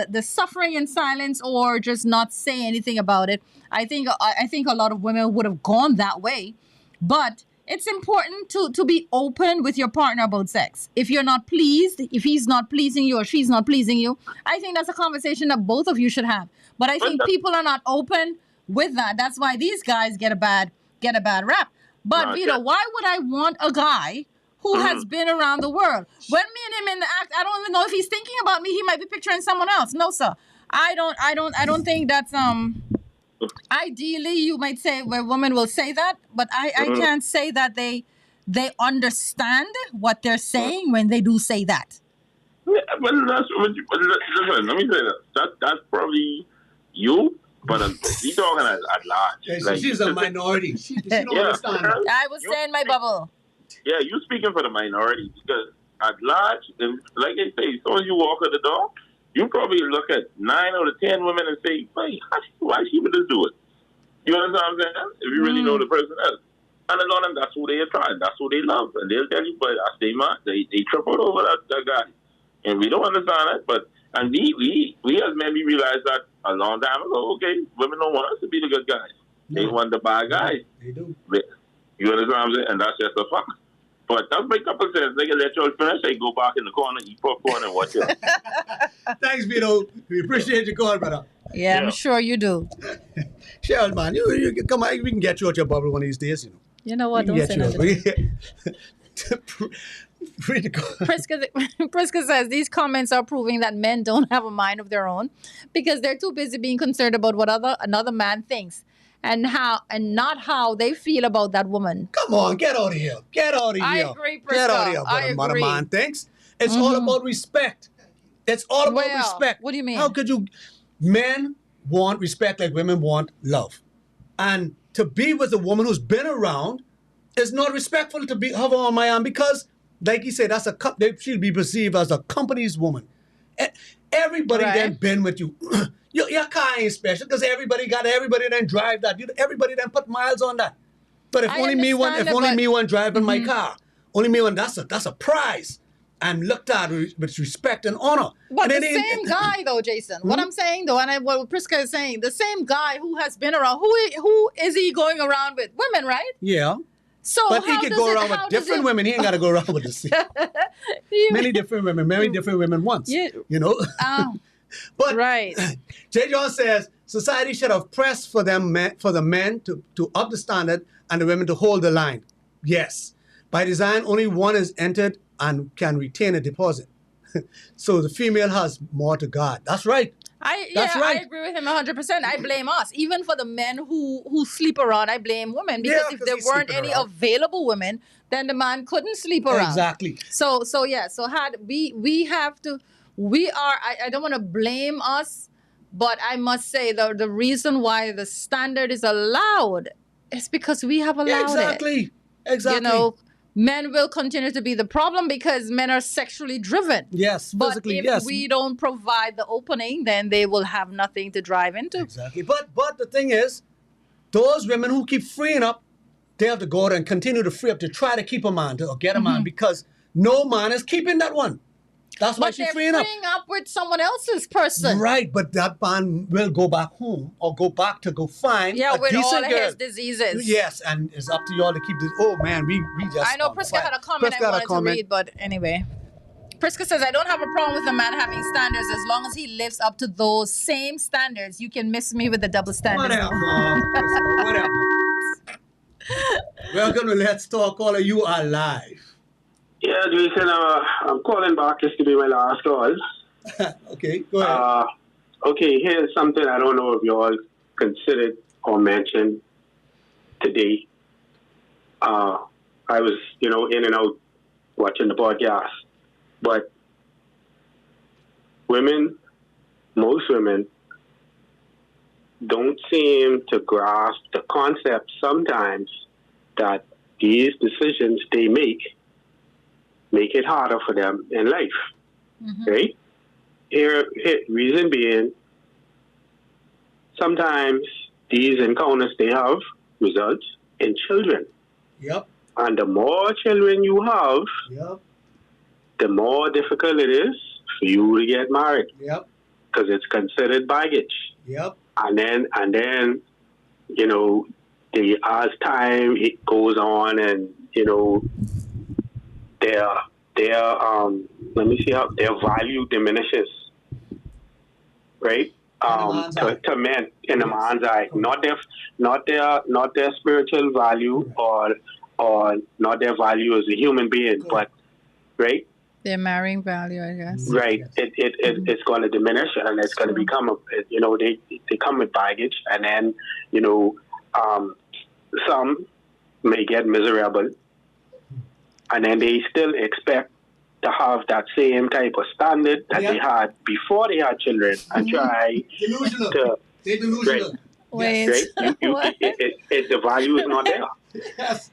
the suffering in silence or just not say anything about it. I think a lot of women would have gone that way, but it's important to be open with your partner about sex. If you're not pleased, if he's not pleasing you or she's not pleasing you, I think that's a conversation that both of you should have. But I think people are not open with that. That's why these guys get a bad rap. But Vito, why would I want a guy who has been around the world? When me and him in the act, I don't even know if he's thinking about me. He might be picturing someone else. No, sir. I don't think that's ideally, you might say where women will say that, but I can't say that they understand what they're saying when they do say that. Yeah, but listen, let me say this. That's probably you, but we talking at large. Yeah, Like, she's a minority. She don't understand. I was saying my bubble. Yeah, you speaking for the minority because at large, like I say, as soon as you walk out the door, you probably look at 9 out of 10 women and say, "Wait, why she would just do it?" You understand what I'm saying? If you really know the person is. And a lot of them, that's who they are trying. That's who they love. And they'll tell you, but that's their man. They tripled over that guy. And we don't understand it. And we as men, we realized that a long time ago, okay, women don't want us to be the good guys. No. They want the bad guys. They do. You understand what I'm saying? And that's just a fact. But that's my couple says, they can let y'all finish. They go back in the corner, eat popcorn, and watch it. Thanks, Vito. We appreciate your call, brother. Yeah, I'm sure you do. Cheryl, man, you come on, we can get you out your bubble one of these days, you know. You know what? We Don't can say get you nothing. out. Read the call. Priska says these comments are proving that men don't have a mind of their own because they're too busy being concerned about what another man thinks and not how they feel about that woman. Come on, get out of here. Get out of here. I agree, Priska. Get out of here, I what a agree. man thinks. It's all about respect. It's all about Well, respect. what do you mean? How could you... Men want respect like women want love. And to be with a woman who's been around is not respectful to be have her on my arm because, like you said, she'll be perceived as a company's woman. Everybody then been with you. Your car ain't special because everybody then drive that. Everybody then put miles on that. But if I only me one driving my car, only me one, that's a prize. And looked at with respect and honor. But and the same guy, though, Jason. What I'm saying, though, and what Priska is saying, the same guy who has been around, who is he going around with? Women, right? Yeah. So But he can go around with different women. He ain't got to go around with the same. Many different women, many different women once. Yeah. You know? Oh, But right. Jay John says, Society should have pressed for them, for the men to up the standard and the women to hold the line. Yes. By design, only one is entered and can retain a deposit. So the female has more to guard. That's right. That's right. I agree with him 100%. I blame us. Even for the men who sleep around, I blame women. Because Yeah, if 'cause there he's weren't sleeping any around. available women, then the man couldn't sleep around. Exactly. So had we have to, I don't want to blame us, but I must say the reason why the standard is allowed is because we have allowed it. Exactly. You know, men will continue to be the problem because men are sexually driven. Yes, But physically, if yes. we don't provide the opening, then they will have nothing to drive into. Exactly. But the thing is, those women who keep freeing up, they have to go out and continue to free up to try to keep a man or get a man because no man is keeping that one. That's why But she's they're freeing up. with someone else's person. Right, but that man will go back home or go back to go find Yeah, a with all decent of girl. his diseases. Yes, and it's up to y'all to keep this. Oh man, we just. I know on Priska fire. had a comment Priska I had a wanted to comment. read, but anyway. Priska says, I don't have a problem with a man having standards as long as he lives up to those same standards. You can miss me with the double standards. Whatever, Priska, whatever. Welcome to Let's Talk. Caller, you are live. Yeah, Jason, I'm calling back just to be my last call. Okay, go ahead. Okay, here's something I don't know if you all considered or mentioned today. I was, in and out watching the podcast. But most women, don't seem to grasp the concept sometimes that these decisions they make it harder for them in life. Right? Here, reason being, sometimes these encounters they have results in children. Yep. And the more children you have, Yep. the more difficult it is for you to get married. Yep. Because it's considered baggage. Yep. And then, as time it goes on, and their their value diminishes, right? To men in a man's eye, not their spiritual value or not their value as a human being, but right. Their marrying value, I guess. Right. It's going to diminish, and it's going to become they come with baggage, and then some may get miserable, and then they still expect to have that same type of standard that they had before they had children, and try Delusional. to They're delusional. Wait. right. The value is not there. Yes.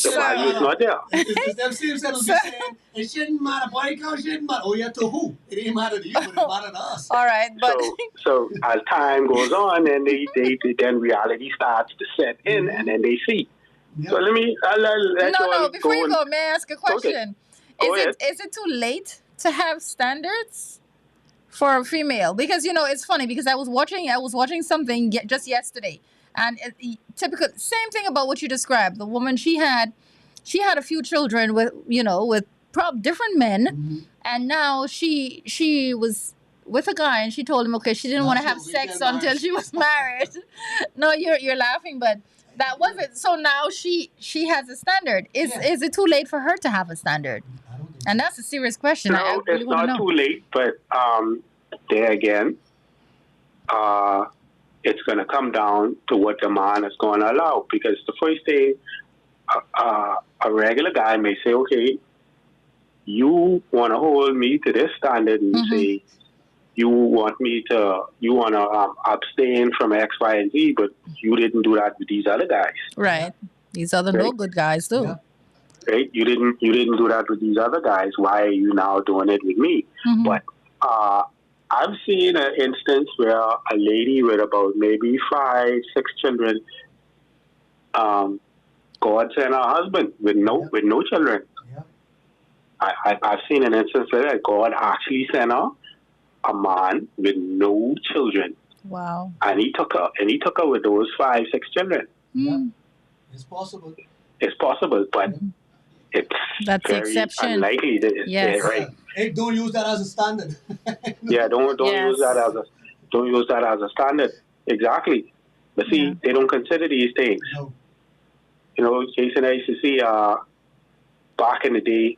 The value is not there. It's them same settle be saying it shouldn't matter. Body count shouldn't matter. Oh yeah, to who? It didn't matter to you, but it mattered to us. All right, but So as time goes on, then then reality starts to set in, and then they see. Yep. So let no. Before you go, may I ask a question? Go ahead. Is it too late to have standards for a female? Because it's funny because I was watching something just yesterday, and typical same thing about what you described. The woman she had a few children with different men, and now she was with a guy, and she told him she didn't want to have sex until she was married. No, you're laughing, but that was it. So now she has a standard. Is it too late for her to have a standard? I don't think And that's a serious question. I No, really it's want to not know. too late, but there again, it's going to come down to what the man is going to allow. Because the first thing, a regular guy may say, okay, you want to hold me to this standard and say, you want to abstain from X, Y, and Z, but you didn't do that with these other guys. Right. These are the no good guys too. Yeah. Right? You didn't do that with these other guys. Why are you now doing it with me? But I've seen an instance where a lady with about maybe 5, 6 children, God sent her husband with no children. Yeah. I've seen an instance where God actually sent her a man with no children, Wow. and he took her with those 5, 6 children. Yeah. It's possible. It's possible, but it's That's the very exception. unlikely that it's Yes. right. Hey, don't use that as a standard. Yeah, don't Yes. use that as a standard. Exactly. But see, Yeah. they don't consider these things. No. You know, Jason, I used to see back in the day,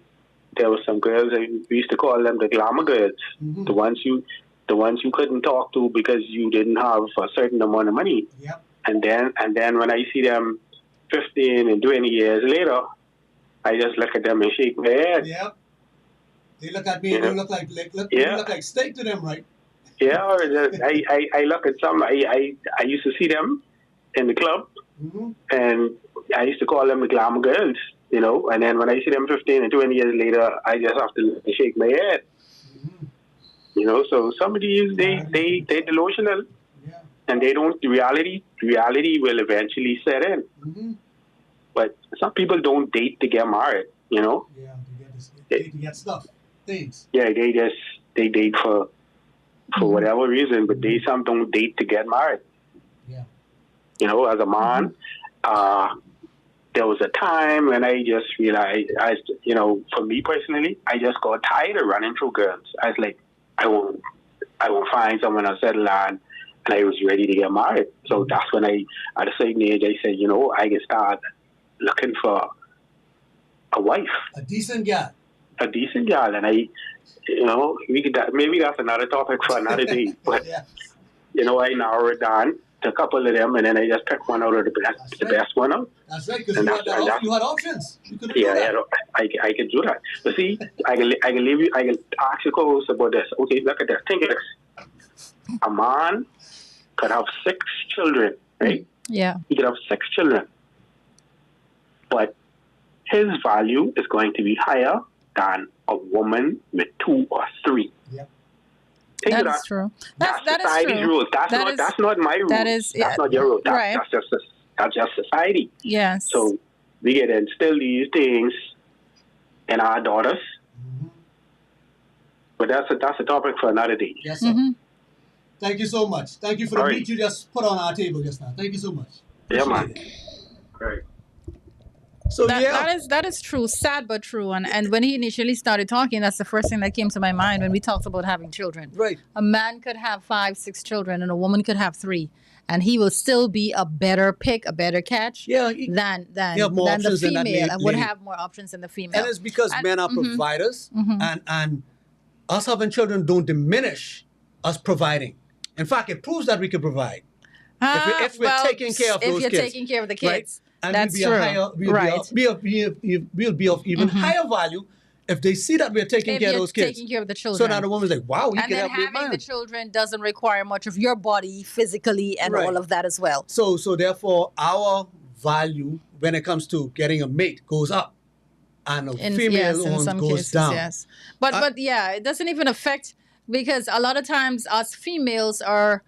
there were some girls, we used to call them the glamour girls. Mhm. The ones you couldn't talk to because you didn't have a certain amount of money. Yep. And then when I see them 15 and 20 years later, I just look at them and shake my head. Yep. They look at me and Yeah. they look like Yeah. they look like steak to them, right? Yeah, or I look at some. I used to see them in the club, Mm-hmm. and I used to call them the glamour girls, you know. And then when I see them 15 and 20 years later, I just have to shake my head, Mm-hmm. you know. So some of these they delusional, Yeah. and they don't. Reality will eventually set in. Mm-hmm. But some people don't date to get married, you know. Yeah. They get stuff, things. Yeah, they date for whatever reason, but some don't date to get married. Yeah. You know, as a man, there was a time when I just realized, you know, for me personally, I just got tired of running through girls. I was like, I won't find someone to settle on, and I was ready to get married. So that's when at a certain age, I said, you know, I can start looking for a wife, A decent guy. a decent girl, and you know, maybe that's another topic for another day. But Yeah. you know, I narrowed it down to a couple of them, and then I just picked one out of the best one out. That's right, because And you that's- had options. You could do Yeah, that. I can do that. But see, I can leave you. I can ask you co-host about this. Okay, look at this. Think of this. A man could have 6 children, right? Yeah. He could have 6 children, but his value is going to be higher than a woman with 2 or 3. Yep. Think of That that. is true. That's That is society's true. rules. That That's not my rules. that is- yeah. That's not your rule. Right. That's just society. Yes. So we get to instill these things in our daughters. Mm-hmm. But that's a topic for another day. Yes, sir. Mhm. Thank you so much. Thank you for the All right. meat you just put on our table just now. Thank you so much. Yeah, man. Appreciate it. Right. So That is true, sad but true. And when he initially started talking, that's the first thing that came to my mind when we talked about having children. right. A man could have 5, 6 children, and a woman could have 3, and he will still be a better pick, a better catch Yeah, than You have more the options than that female, and would lady. have more options than the female. and it's because And- men are mhm. providers, Mhm. and us having children don't diminish us providing. In fact, it proves that we can provide. if we're taking care of those if you're kids, taking care of the right? kids, And that's we'll be true. a higher, we'll be of even higher value if they see that we're taking If care of you're those kids. taking care of the So children. now the woman's like, wow, he and can then help me having man. the children doesn't require much of your body physically and Right. all of that as well. So therefore, our value when it comes to getting a mate goes up, and a female in one some goes cases, down. yes. But yeah, it doesn't even affect, because a lot of times us females are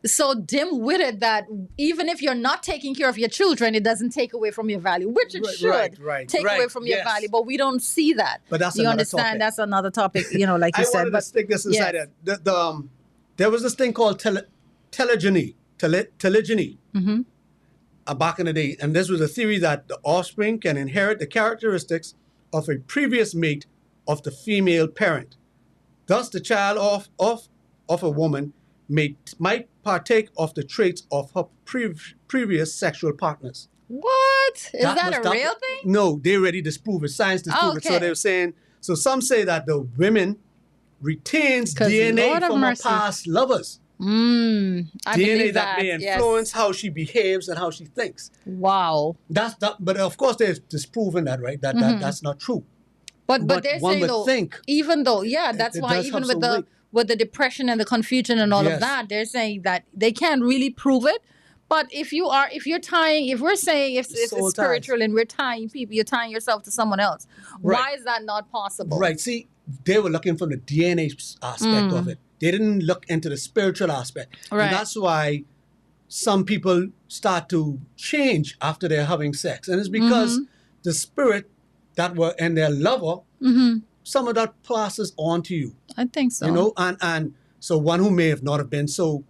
so dim-witted that even if you're not taking care of your children, it doesn't take away from your value, which it should take away from your yes. value, but we don't see that. But that's you another understand? topic. That's another topic, like you I said. wanted But to stick this inside yes. there. There was this thing called telegeny, Mhm. back in the day, and this was a theory that the offspring can inherit the characteristics of a previous mate of the female parent. Thus, the child of a woman might partake of the traits of her previous sexual partners. What? Is that a real thing? No, they already disproved it. Science disproved it. So Okay. they were saying. So some say that the women retains 'Cause DNA Lord have from her mercy. past lovers. I DNA believe that may yes. influence how she behaves and how she thinks. Wow. That's that. But of course, they've disproven that, right? That's not true. But But they're one saying would though, think even though, yeah, that's it why does even have with some weight. with the depression and the confusion and all Yes. of that, they're saying that they can't really prove it. But if we're saying if Soul it's spiritual and we're tying people, you're tying yourself to someone else. Right. Why is that not possible? Right. See, they were looking from the DNA aspect of it. They didn't look into the spiritual aspect. Right. And that's why some people start to change after they're having sex. And it's because the spirit that were in their lover, some of that passes on to you. I think so. You know, and so one who may have not have been so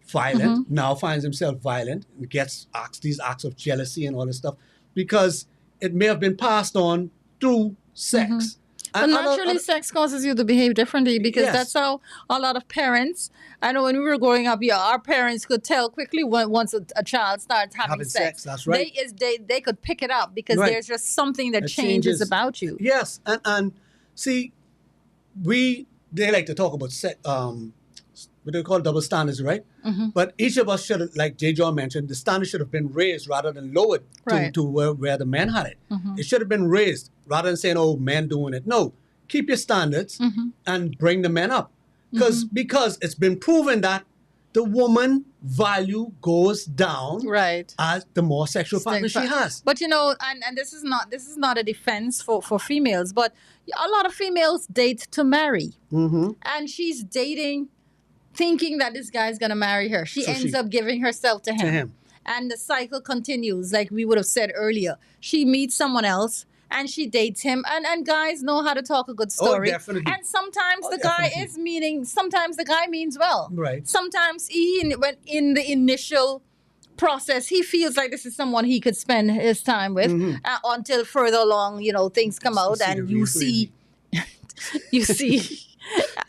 violent now finds himself violent and gets these acts of jealousy and all this stuff because it may have been passed on through sex. But And naturally, sex causes you to behave differently because Yes. that's how a lot of parents. I know when we were growing up, yeah, our parents could tell quickly when once a child starts having sex. That's right. They could pick it up because Right. there's just something that It changes about you. Yes, and see, they like to talk about what they call double standards, right? Mhm. But each of us should, like J. John mentioned, the standard should have been raised rather than lowered Right. to where the men had it. Mhm. It should have been raised rather than saying, "Oh, men doing it." No, keep your standards Mhm. and bring the men up, because it's been proven that the woman value goes down Right. as the more sexual partner she has. But and this is not a defense for females, but a lot of females date to marry, Mm-hmm. and she's dating, thinking that this guy's gonna marry her. She So ends she- up giving herself to him, and the cycle continues. Like we would have said earlier, she meets someone else and she dates him, and guys know how to talk a good story. definitely. And sometimes Oh, the guy definitely. sometimes the guy means well. Right. Sometimes when in the initial process, he feels like this is someone he could spend his time with until further along, things come out see the and you real see, you see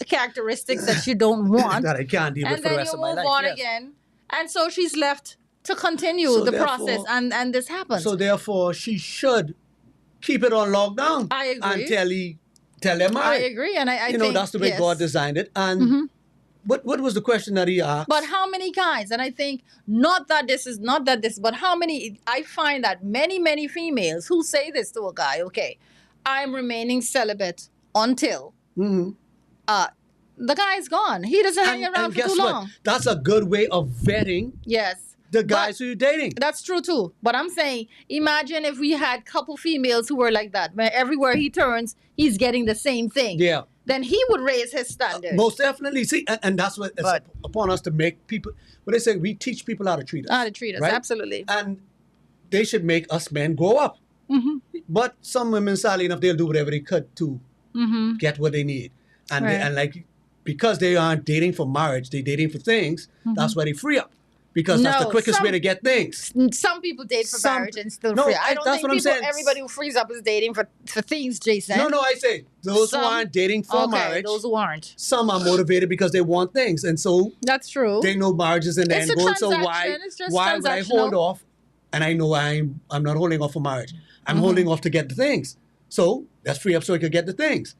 characteristics that you don't want, that I can't deal with and for the then rest you of my move life. on yes. again, and so she's left to continue So the therefore- process, and this happens. So therefore, she should keep it on lockdown. I agree. And tell them I agree, and I think that's the way yes. God designed it. And Mhm. what was the question that he asked? But how many guys? And I think but how many? I find that many females who say this to a guy, okay, I'm remaining celibate until Mhm. the guy's gone. He doesn't hang around for guess too what? long. That's a good way of vetting Yes. the guys who you're dating. That's true too. But I'm saying, imagine if we had couple females who were like that, where everywhere he turns, he's getting the same thing. Yeah. Then he would raise his standards. Most definitely. See, and that's what it's But- upon us to make people, what they say, we teach people how to treat us. How to treat us, right? absolutely. And they should make us men grow up. Mm-hmm. But some women, sadly enough, they'll do whatever they could to Mm-hmm. get what they need. And Right. and like, because they aren't dating for marriage, they're dating for things, that's why they free up. Because that's the No, quickest way some- to get things. Some people date for Some- marriage and still No, free. I don't that's think what I'm people, saying. everybody who frees up is dating for things, Jason. No, I say those Some- who aren't dating for Okay, marriage, those who aren't. some are motivated because they want things. And so That's true. they know marriage is in the It's end a goal. So why transaction. It's just would I hold transactional. off? And I know I'm not holding off for marriage. I'm Mm-hmm. holding off to get the things. So let's free up so I can get the things.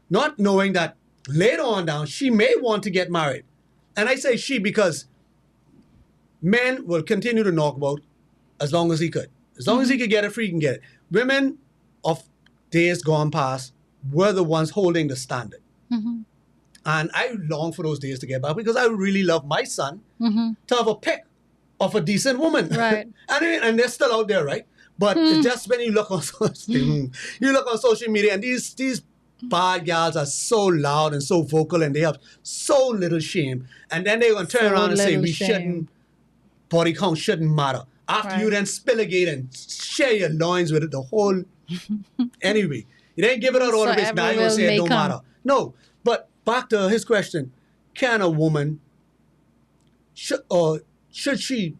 Not knowing that later on down she may want to get married. And I say she because men will continue to knock about as long as he could. As long as he could get it free, he can get it. Women of days gone past were the ones holding the standard. Mm-hmm. And I long for those days to get back because I really love my son Mm-hmm. to have a pick of a decent woman. Right. and they're still out there, right? But it's just when you look on social media and these bad gals are so loud and so vocal and they have so little shame. And then they're going to turn So around and say, little we shame. shouldn't, body count shouldn't matter. After you Right. then spill a gate and share your loins with it, the whole, anyway. You didn't give it out all the way. Forever Now you're going to will say it may don't come. matter. No, but back to his question. Can a woman, should she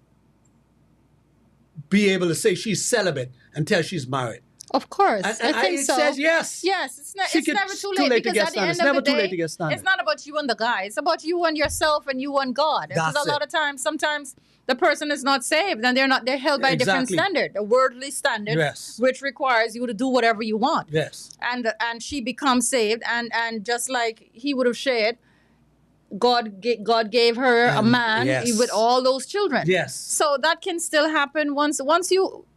be able to say she's celibate until she's married? Of course. And I think it so. says yes. Yes, it's She could- never too too late late to because get at the started. end It's of never the too late day, to get started. it's not about you and the guy. It's about you and yourself and you and God. Because That's a lot it. of times, sometimes the person is not saved and they're held by a different Exactly. standard, a worldly standard, Yes. which requires you to do whatever you want. Yes. And she becomes saved, and just like he would have shared, God gave her a And- man yes. with all those children. Yes. So that can still happen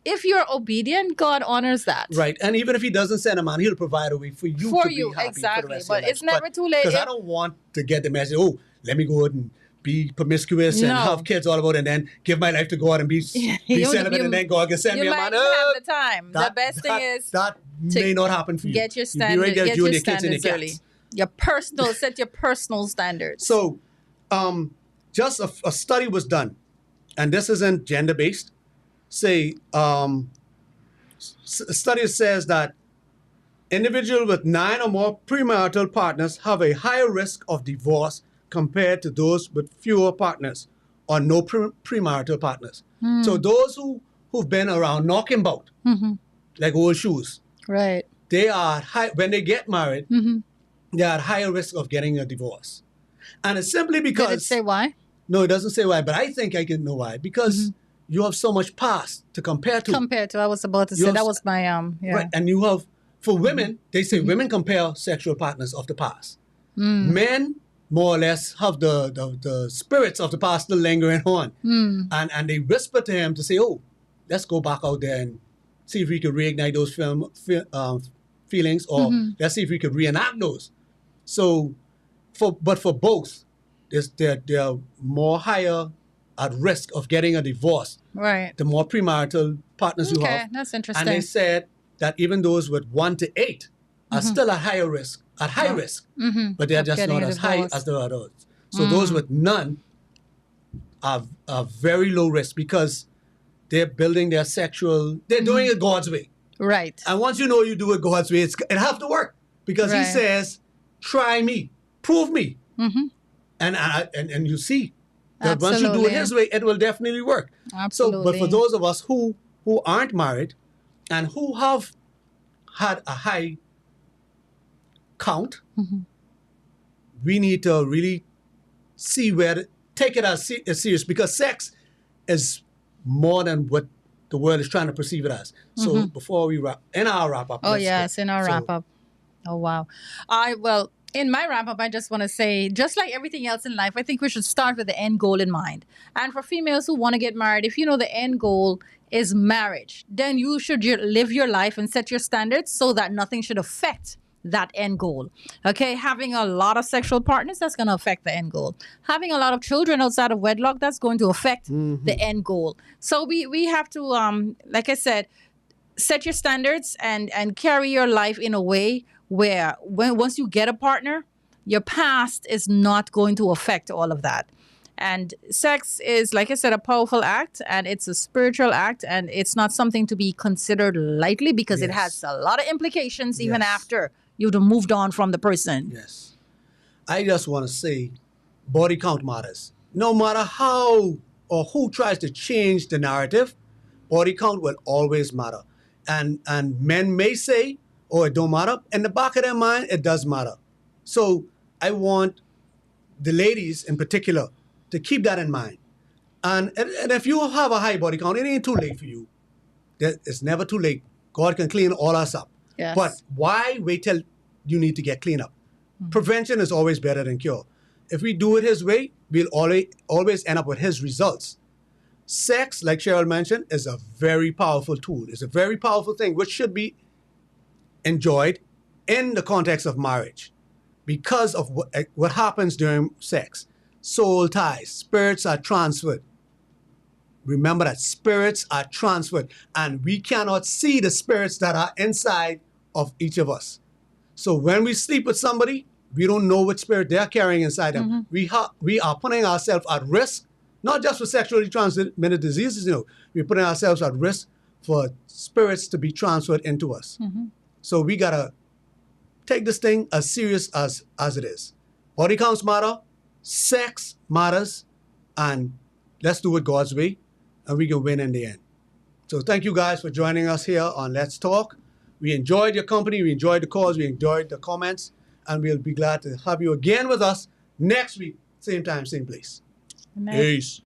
if you're obedient, God honors that. Right. And even if he doesn't send a man, he'll provide a way for you For to you, be happy exactly. for the rest But of your it's life. never too late Because I if- don't want to get the message, oh, let me go out and be promiscuous and No. have kids all about it and then give my life to God and be You- celibate you- and then God can send me You a might man. not have the time. That- The best thing is that to may not happen for you. get your You be ready standards. to get Get you your and your kids and standards your early. cats. Set your personal standards. So, just a study was done, and this isn't gender based. Say, a study says that individuals with 9 or more premarital partners have a higher risk of divorce compared to those with fewer partners or no premarital partners. So those who've been around knocking about, Mhm. like old shoes, Right. they are at high, when they get married, Mm-hmm. they are at higher risk of getting a divorce. And it's simply Did it because, say why? no, it doesn't say why, but I think I can know why. Because you have so much past to compare to. Compared to, I was about to You say, have that s- was my, yeah. Right. And you have, for women, they say women compare sexual partners of the past. Men, more or less, have the spirits of the past still lingering on. And they whisper to him to say, oh, let's go back out there and see if we could reignite those feelings, or let's see if we could reenact those. So, for both, they're more higher at risk of getting a divorce. Right. The more premarital partners you Okay, have. that's And they interesting. said that even those with 1 to 8 are still at higher risk, at high risk, but they're Of just getting not a as high divorce. as the others. So those with none are very low risk because they're building their they're doing it God's way. Right. And once you know you do it God's way, it have to work because He Right. says, "Try me, prove me," and you see that once you do it Absolutely. His way, it will definitely work. So, but for Absolutely. those of us who aren't married and who have had a high count, we need to really see take it as serious because sex is more than what the world is trying to perceive it as. So before we wrap up. Oh let's yes, go. in our So, wrap up. Oh wow. In my wrap up, I just want to say, just like everything else in life, I think we should start with the end goal in mind. And for females who want to get married, if you know the end goal is marriage, then you should live your life and set your standards so that nothing should affect that end goal. Okay, having a lot of sexual partners, that's going to affect the end goal. Having a lot of children outside of wedlock, that's going to affect the end goal. So we have to, like I said, set your standards and carry your life in a way where once you get a partner, your past is not going to affect all of that. And sex is, like I said, a powerful act, and it's a spiritual act, and it's not something to be considered lightly because it has a lot of implications even Yes. after you've moved on from the person. Yes. I just want to say body count matters. No matter how or who tries to change the narrative, body count will always matter. And men may say, oh, it don't matter. In the back of their mind, it does matter. So I want the ladies in particular to keep that in mind. And if you have a high body count, it ain't too late for you. It's never too late. God can clean all us up. Yes. But why wait till you need to get clean up? Prevention is always better than cure. If we do it His way, we'll always end up with His results. Sex, like Cheryl mentioned, is a very powerful tool. It's a very powerful thing which should be enjoyed in the context of marriage because of what happens during sex. Soul ties, spirits are transferred. Remember that spirits are transferred, and we cannot see the spirits that are inside of each of us. So when we sleep with somebody, we don't know what spirit they're carrying inside them. We are putting ourselves at risk, not just for sexually transmitted diseases, we're putting ourselves at risk for spirits to be transferred into us. So we gotta take this thing as serious as it is. Body counts matter, sex matters, and let's do it God's way, and we can win in the end. So thank you guys for joining us here on Let's Talk. We enjoyed your company, we enjoyed the calls, we enjoyed the comments, and we'll be glad to have you again with us next week, same time, same place. Good night. Peace.